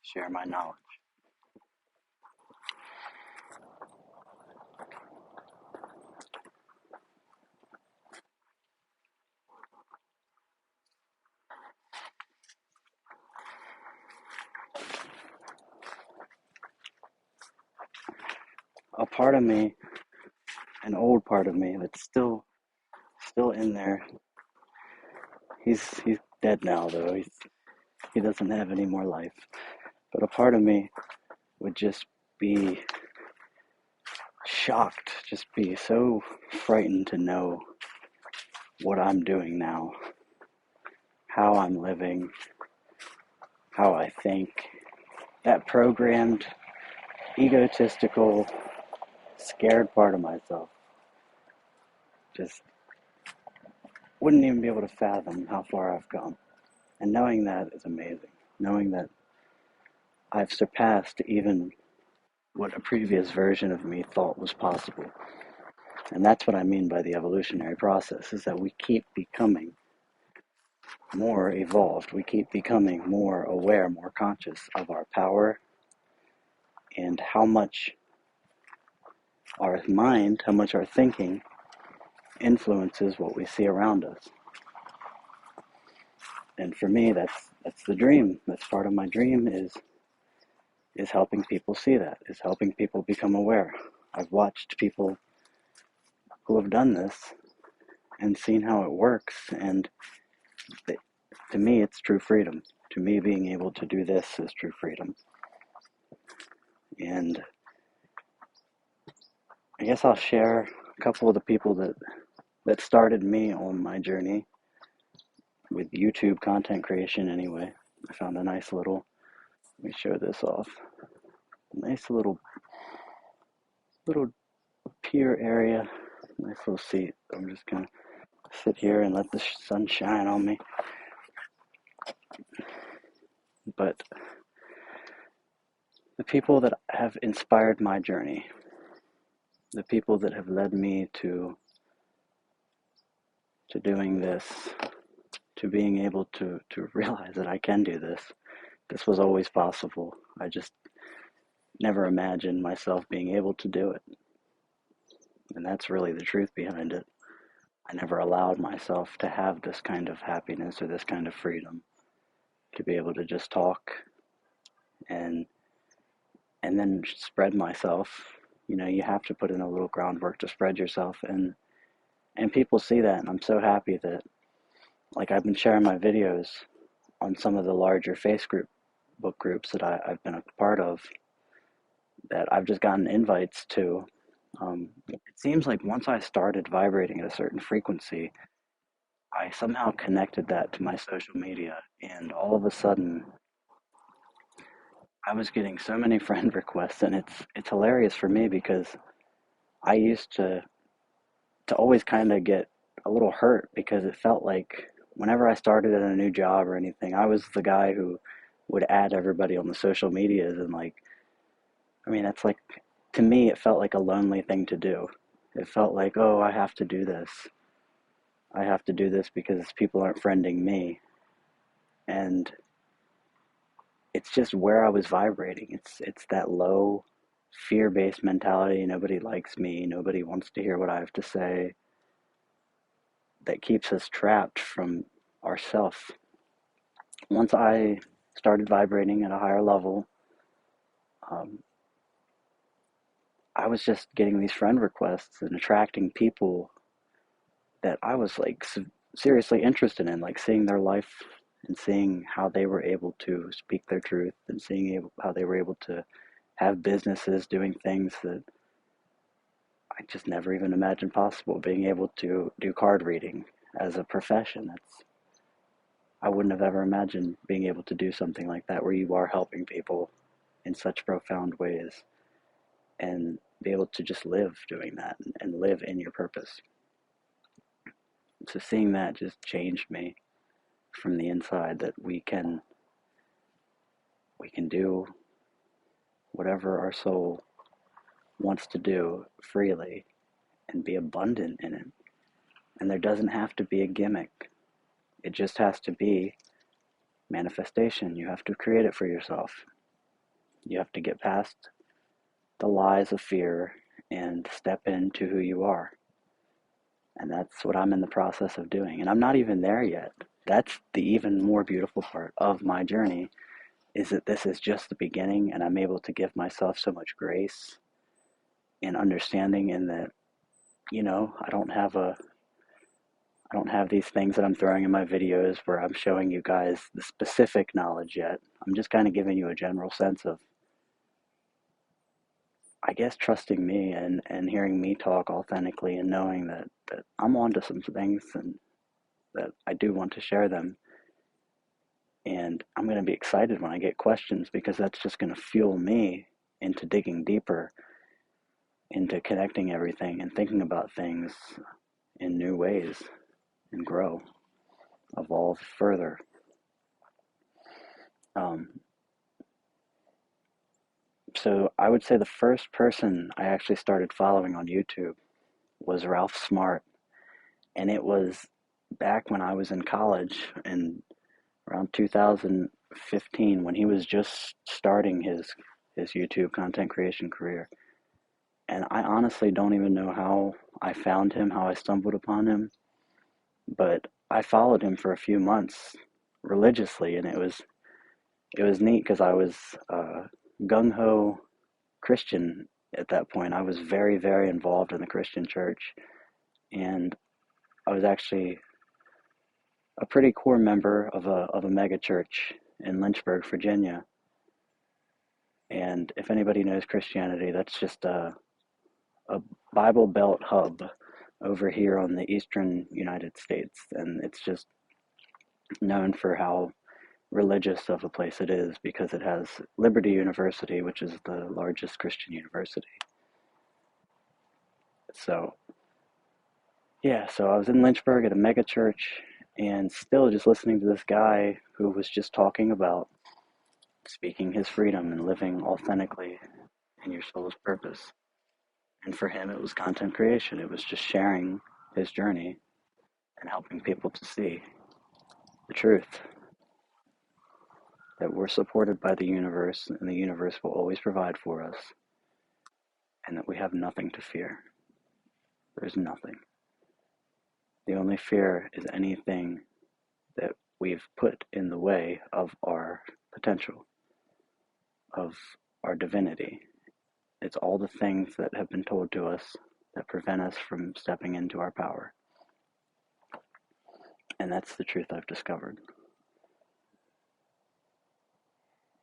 share my knowledge. A part of me, an old part of me that's still in there. He's dead now, though. He doesn't have any more life. But a part of me would just be shocked, just be so frightened to know what I'm doing now, how I'm living, how I think. That programmed, egotistical, scared part of myself just wouldn't even be able to fathom how far I've come. And knowing that is amazing. Knowing that I've surpassed even what a previous version of me thought was possible. And that's what I mean by the evolutionary process, is that we keep becoming more evolved. We keep becoming more aware, more conscious of our power, and how much our mind, how much our thinking influences what we see around us. And for me, that's the dream. That's part of my dream, is helping people see that, is helping people become aware. I've watched people who have done this and seen how it works, and to me, it's true freedom. To me, being able to do this is true freedom. And I guess I'll share a couple of the people that started me on my journey with YouTube content creation anyway. I found a nice little, let me show this off, nice little pier area, nice little seat. I'm just gonna sit here and let the sun shine on me. But the people that have inspired my journey, the people that have led me to doing this, to being able to realize that I can do this. This was always possible. I just never imagined myself being able to do it. And that's really the truth behind it. I never allowed myself to have this kind of happiness or this kind of freedom, to be able to just talk and then spread myself. You know, you have to put in a little groundwork to spread yourself, and people see that, and I'm so happy that, like, I've been sharing my videos on some of the larger book groups that I've been a part of, that I've just gotten invites to. It seems like once I started vibrating at a certain frequency, I somehow connected that to my social media, and all of a sudden, I was getting so many friend requests, and it's hilarious for me because I used to always kind of get a little hurt because it felt like whenever I started at a new job or anything, I was the guy who would add everybody on the social medias, and like, I mean, that's like, to me, it felt like a lonely thing to do. It felt like, oh, I have to do this. I have to do this because people aren't friending me. And it's just where I was vibrating. It's that low fear-based mentality. Nobody likes me. Nobody wants to hear what I have to say. That keeps us trapped from ourself. Once I started vibrating at a higher level, um, I was just getting these friend requests and attracting people that I was like seriously interested in, like seeing their life and seeing how they were able to speak their truth, and seeing how they were able to have businesses doing things that I just never even imagined possible. Being able to do card reading as a profession, I wouldn't have ever imagined being able to do something like that, where you are helping people in such profound ways and be able to just live doing that and live in your purpose. So seeing that just changed me from the inside, that we can do whatever our soul wants to do freely and be abundant in it. And there doesn't have to be a gimmick. It just has to be manifestation. You have to create it for yourself. You have to get past the lies of fear and step into who you are. And that's what I'm in the process of doing. And I'm not even there yet. That's the even more beautiful part of my journey, is that this is just the beginning, and I'm able to give myself so much grace and understanding, in that, you know, I don't have these things that I'm throwing in my videos where I'm showing you guys the specific knowledge yet. I'm just kind of giving you a general sense of, I guess, trusting me and hearing me talk authentically, and knowing that I'm onto some things and that I do want to share them. And I'm going to be excited when I get questions, because that's just going to fuel me into digging deeper, into connecting everything and thinking about things in new ways, and grow, evolve further. Um, so I would say the first person I actually started following on YouTube was Ralph Smart. And it was back when I was in college, in around 2015, when he was just starting his YouTube content creation career. And I honestly don't even know how I found him, how I stumbled upon him, but I followed him for a few months religiously, and it was neat because I was gung ho Christian at that point. I was very, very involved in the Christian church, and I was actually a pretty core member of a mega church in Lynchburg, Virginia. And if anybody knows Christianity, that's just a Bible Belt hub over here on the eastern United States. And it's just known for how religious of a place it is because it has Liberty University, which is the largest Christian university. So, yeah, so I was in Lynchburg at a mega church and still just listening to this guy who was just talking about speaking his freedom and living authentically in your soul's purpose. And for him, it was content creation. It was just sharing his journey and helping people to see the truth that we're supported by the universe and the universe will always provide for us and that we have nothing to fear. There's nothing. The only fear is anything that we've put in the way of our potential, of our divinity. It's all the things that have been told to us that prevent us from stepping into our power. And that's the truth I've discovered.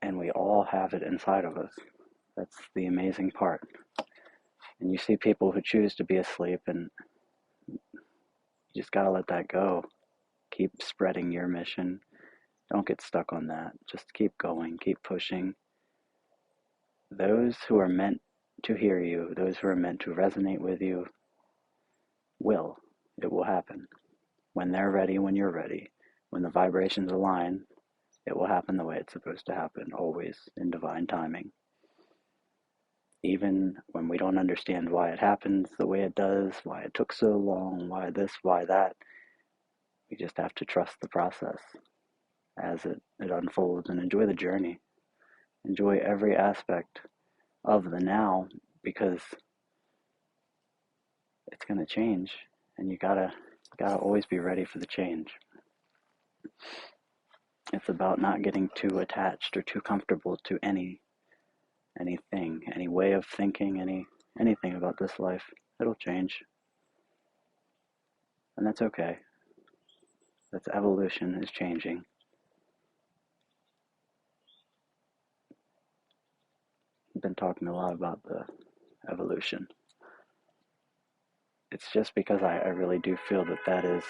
And we all have it inside of us. That's the amazing part. And you see people who choose to be asleep, and you just got to let that go. Keep spreading your mission. Don't get stuck on that. Just keep going, keep pushing. Those who are meant to hear you, those who are meant to resonate with you, will. It will happen. When they're ready, when you're ready, when the vibrations align, it will happen the way it's supposed to happen, always in divine timing. Even when we don't understand why it happens the way it does, why it took so long, why this, why that, we just have to trust the process as it unfolds and enjoy the journey. Enjoy every aspect of the now because it's going to change and you gotta always be ready for the change. It's about not getting too attached or too comfortable to anything, any way of thinking, anything about this life. It'll change. And that's okay. That's evolution is changing. I've been talking a lot about the evolution. It's just because I really do feel that that is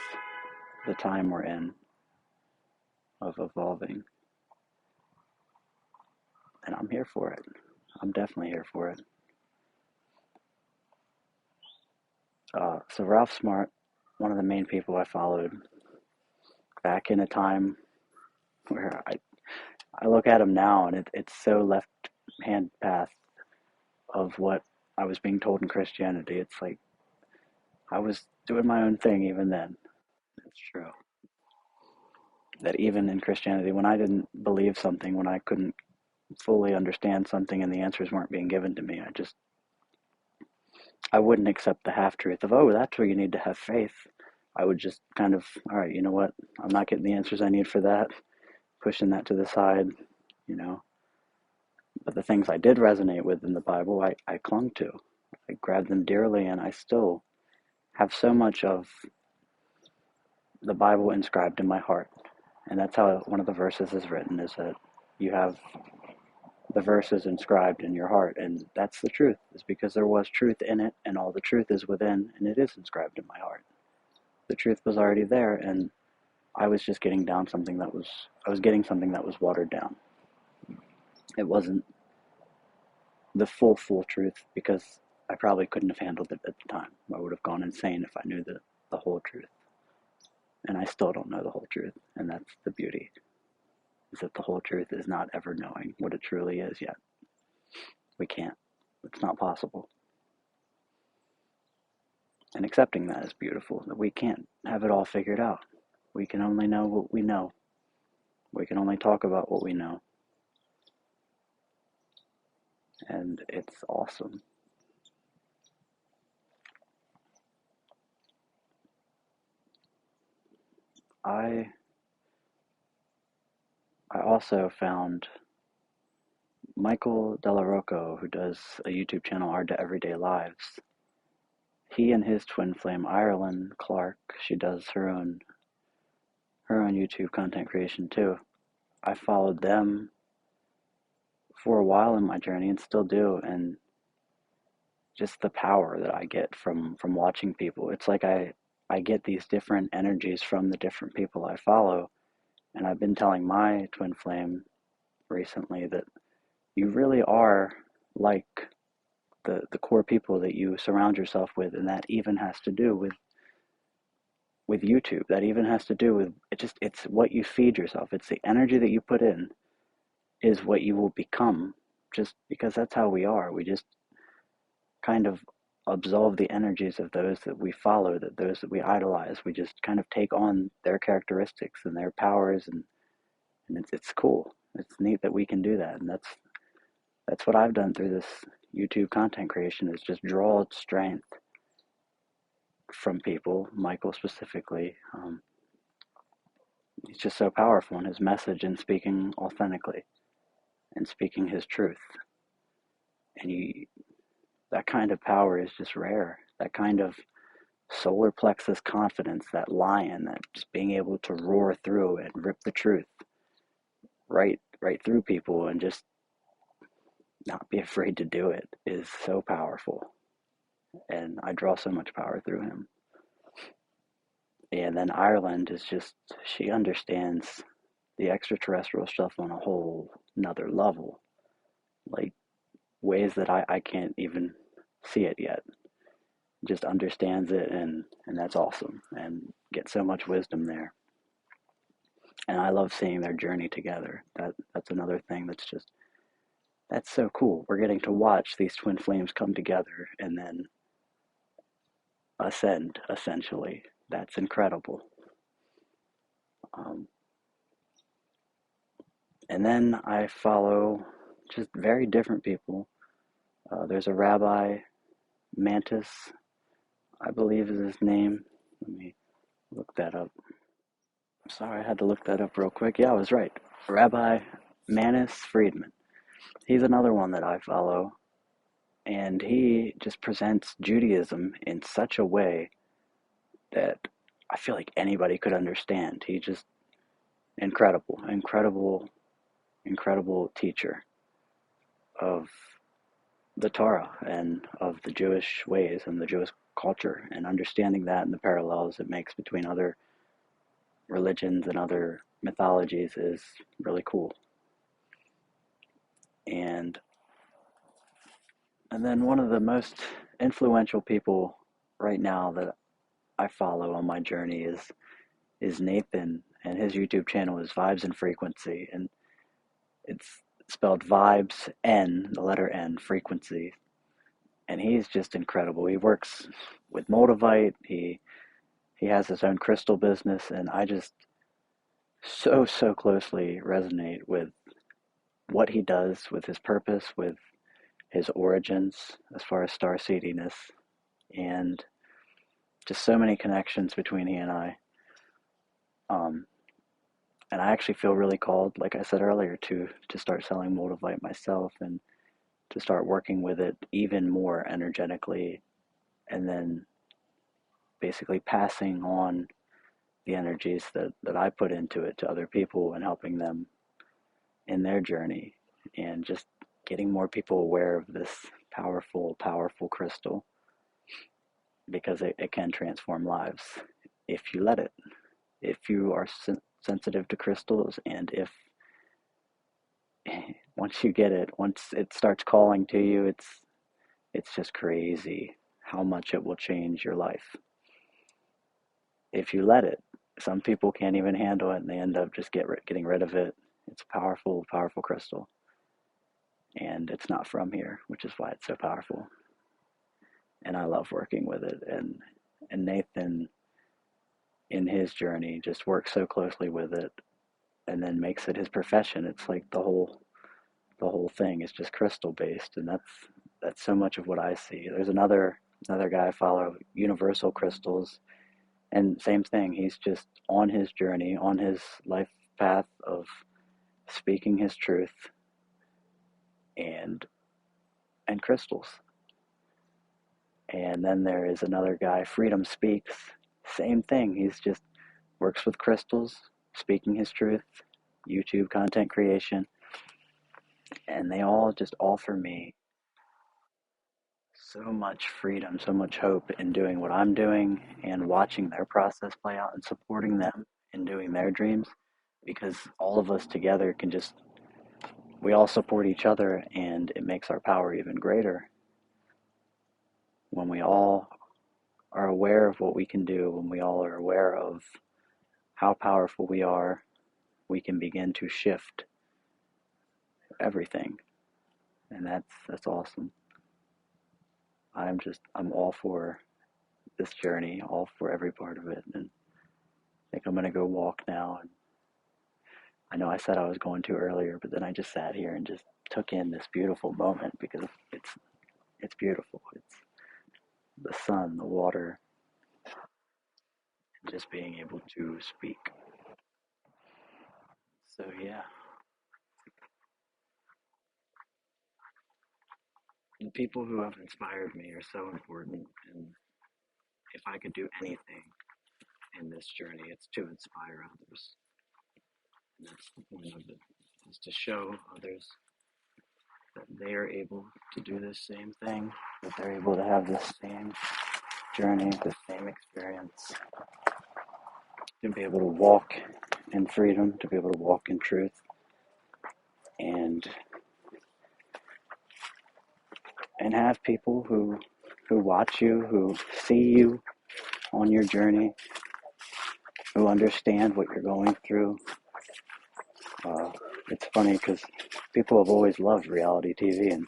the time we're in of evolving. And I'm here for it. I'm definitely here for it. So Ralph Smart, one of the main people I followed back in a time where I look at him now and it's so left hand path of what I was being told in Christianity. It's like I was doing my own thing even then. It's true. That even in Christianity, when I didn't believe something, when I couldn't fully understand something and the answers weren't being given to me, I wouldn't accept the half truth of, oh, that's where you need to have faith. I would just kind of, all right, you know what? I'm not getting the answers I need for that, pushing that to the side, you know. But the things I did resonate with in the Bible, I clung to. I grabbed them dearly, and I still have so much of the Bible inscribed in my heart. And that's how one of the verses is written, is that you have the verses inscribed in your heart. And that's the truth, is because there was truth in it, and all the truth is within, and it is inscribed in my heart. The truth was already there, and I was just getting down something that was, I was getting something that was watered down. It wasn't the full truth, because I probably couldn't have handled it at the time. I would have gone insane if I knew the whole truth. And I still don't know the whole truth, and that's the beauty, is that the whole truth is not ever knowing what it truly is yet. We can't. It's not possible. And accepting that is beautiful, that we can't have it all figured out. We can only know what we know. We can only talk about what we know. And it's awesome. I also found Michael Delarocco, who does a YouTube channel, Our Everyday Lives, he and his twin flame, Ireland Clark, she does her own YouTube content creation too. I followed them for a while in my journey and still do, and just the power that I get from watching people. It's like I get these different energies from the different people I follow, and I've been telling my twin flame recently that you really are like the core people that you surround yourself with, and that even has to do with YouTube. That even has to do with it's what you feed yourself. It's the energy that you put in is what you will become, just because that's how we are. We just kind of absolve the energies of those that we follow, that those that we idolize. We just kind of take on their characteristics and their powers, and it's cool. It's neat that we can do that, and that's what I've done through this YouTube content creation, is just draw strength from people, Michael specifically. He's just so powerful in his message and speaking authentically and speaking his truth. And that kind of power is just rare. That kind of solar plexus confidence, that lion, that just being able to roar through and rip the truth right through people and just not be afraid to do it, is so powerful. And I draw so much power through him. And then Ireland is just, she understands the extraterrestrial stuff on a whole another level, like ways that I can't even see it yet. Just understands it, and that's awesome, and get so much wisdom there. And I love seeing their journey together. That's another thing that's so cool. We're getting to watch these twin flames come together and then ascend, essentially. That's incredible. Um, and then I follow just very different people. There's a Rabbi Mantis, I believe is his name. Let me look that up. Sorry, I had to look that up real quick. Yeah, I was right. Rabbi Manis Friedman. He's another one that I follow, and he just presents Judaism in such a way that I feel like anybody could understand. He just incredible teacher of the Torah and of the Jewish ways and the Jewish culture, and understanding that and the parallels it makes between other religions and other mythologies is really cool. And then one of the most influential people right now that I follow on my journey is Nathan, and his YouTube channel is Vibes and Frequency, and it's spelled Vibes N, the letter N, Frequency, and he's just incredible. He works with Moldavite. He has his own crystal business, and I just so closely resonate with what he does, with his purpose, with his origins as far as starseediness, and just so many connections between he and I. Um, and I actually feel really called, like I said earlier, to start selling Moldavite myself and to start working with it even more energetically, and then basically passing on the energies that I put into it to other people and helping them in their journey, and just getting more people aware of this powerful crystal, because it can transform lives if you let it. If you are sensitive to crystals, and if once you get it, once it starts calling to you, it's just crazy how much it will change your life if you let it. Some people can't even handle it, and they end up just getting rid of it. It's a powerful crystal, and it's not from here, which is why it's so powerful. And I love working with it. And Nathan, in his journey, just works so closely with it, and then makes it his profession. It's like the whole thing is just crystal based, and that's so much of what I see. There's another guy I follow, Universal Crystals, and same thing. He's just on his journey, on his life path of speaking his truth, and crystals. And then there is another guy, Freedom Speaks, same thing. He's just works with crystals, speaking his truth, YouTube content creation, and they all just offer me so much freedom, so much hope in doing what I'm doing and watching their process play out and supporting them in doing their dreams, because all of us together can just, we all support each other, and it makes our power even greater when we all are aware of what we can do, when we all are aware of how powerful we are. We can begin to shift everything, and that's awesome. I'm all for this journey, all for every part of it, and I think I'm gonna go walk now. And I know I said I was going to earlier, but then I just sat here and just took in this beautiful moment, because it's beautiful. It's the sun, the water, and just being able to speak. So yeah, the people who have inspired me are so important, and if I could do anything in this journey, it's to inspire others. And that's the point of it, is to show others that they are able to do the same thing, that they're able to have the same journey, the same experience, to be able to walk in freedom, to be able to walk in truth, and have people who watch you, who see you on your journey, who understand what you're going through. It's funny because people have always loved reality TV, and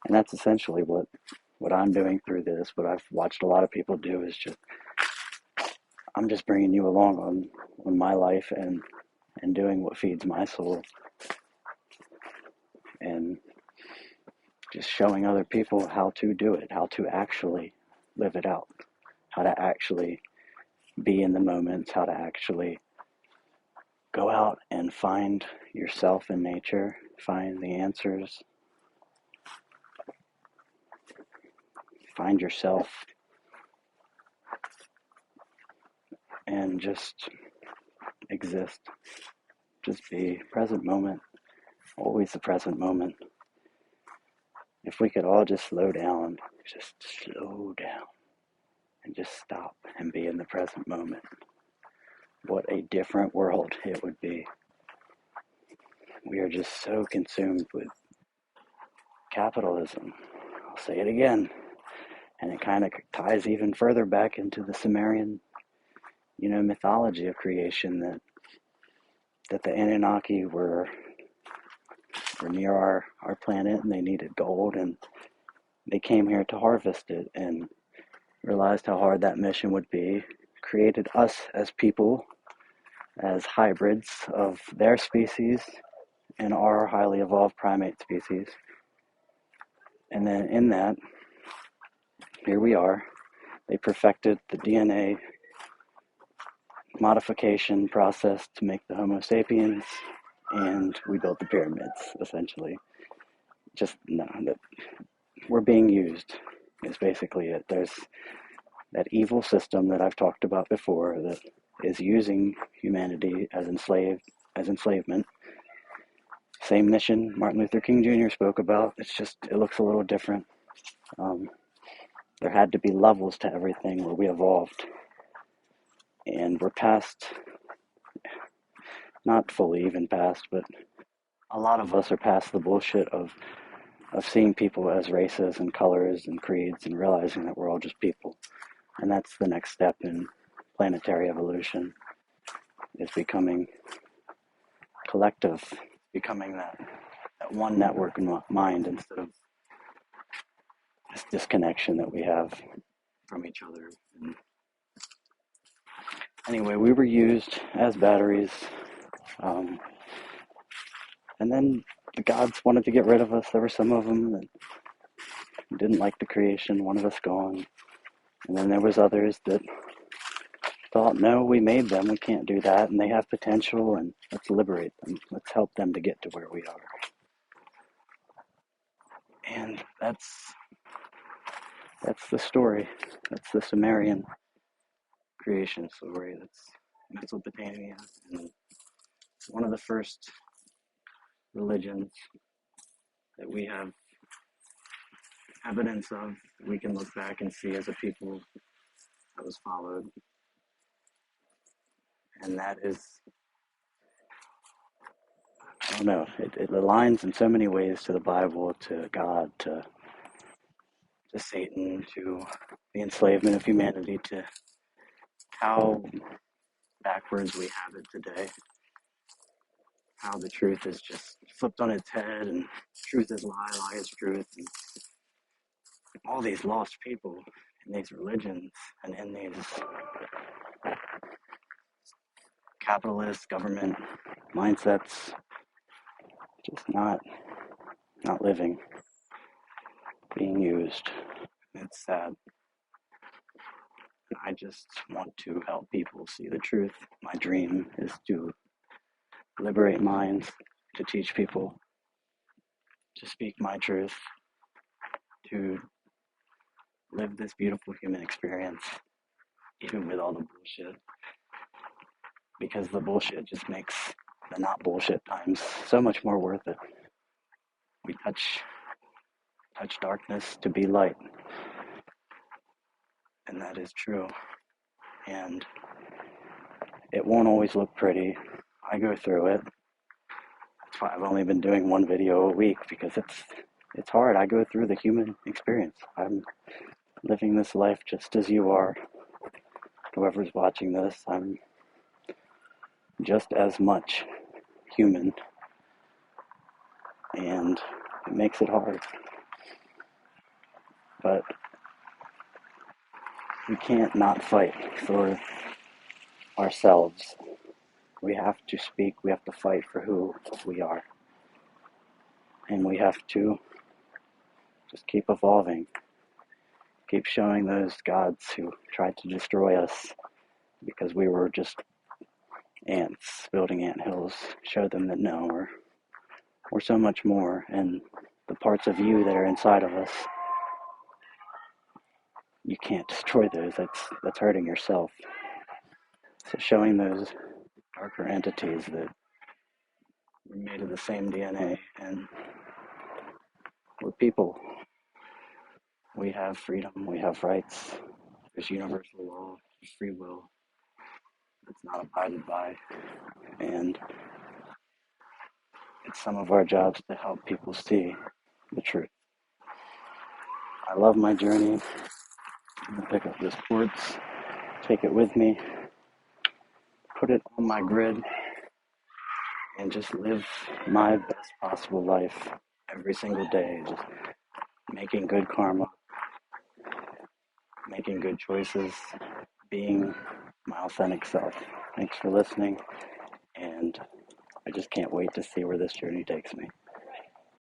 that's essentially what I'm doing through this. What I've watched a lot of people do is just, I'm just bringing you along on my life, and doing what feeds my soul, and just showing other people how to do it, how to actually live it out, how to actually be in the moments, how to actually go out and find yourself in nature, find the answers, find yourself, and just exist. Just be present moment, always the present moment. If we could all just slow down, just slow down, and just stop and be in the present moment, what a different world it would be. We are just so consumed with capitalism. I'll say it again. And it kind of ties even further back into the Sumerian, mythology of creation, that the Anunnaki were near our planet, and they needed gold, and they came here to harvest it, and realized how hard that mission would be, created us as people, as hybrids of their species and our highly evolved primate species. And then in that, here we are. They perfected the DNA modification process to make the Homo sapiens, and we built the pyramids, essentially. Just, no, that we're being used is basically it. There's that evil system that I've talked about before that is using humanity as enslavement. Same mission Martin Luther King Jr. spoke about. It's just, it looks a little different. There had to be levels to everything where we evolved. And we're past, not fully even past, but a lot of us are past the bullshit of seeing people as races and colors and creeds, and realizing that we're all just people. And that's the next step in planetary evolution, is becoming collective, becoming that one network mind, instead of this disconnection that we have from each other. And anyway, we were used as batteries, and then the gods wanted to get rid of us. There were some of them that didn't like the creation, wanted us gone. And then there was others that thought, no, we made them, we can't do that, and they have potential, and let's liberate them. Let's help them to get to where we are. And that's the story. That's the Sumerian creation story. That's Mesopotamia, and one of the first religions that we have evidence of. We can look back and see as a people that was followed, and that is, I don't know, it aligns in so many ways to the Bible, to God, to Satan, to the enslavement of humanity, to how backwards we have it today, how the truth is just flipped on its head, and truth is lie, lie is truth, and all these lost people in these religions and in these capitalist government mindsets, just not living, being used. It's sad. I just want to help people see the truth. My dream is to liberate minds, to teach people, to speak my truth, to live this beautiful human experience, even with all the bullshit. Because the bullshit just makes the not bullshit times so much more worth it. We touch darkness to be light, and that is true. And it won't always look pretty. I go through it. That's why I've only been doing one video a week, because it's hard. I go through the human experience. I'm living this life just as you are. Whoever's watching this, I'm just as much human, and it makes it hard. But we can't not fight for ourselves. We have to speak, we have to fight for who we are. And we have to just keep evolving, keep showing those gods who tried to destroy us because we were just ants building ant hills, show them that no, we're so much more, and the parts of you that are inside of us, you can't destroy those. That's hurting yourself. So showing those darker entities that we're made of the same DNA, and we're people. We have freedom, we have rights, there's universal law, there's free will that's not abided by, and it's some of our jobs to help people see the truth. I love my journey. I'm gonna pick up this quartz, take it with me, put it on my grid, and just live my best possible life every single day, just making good karma, making good choices, being my authentic self. Thanks for listening, and I just can't wait to see where this journey takes me.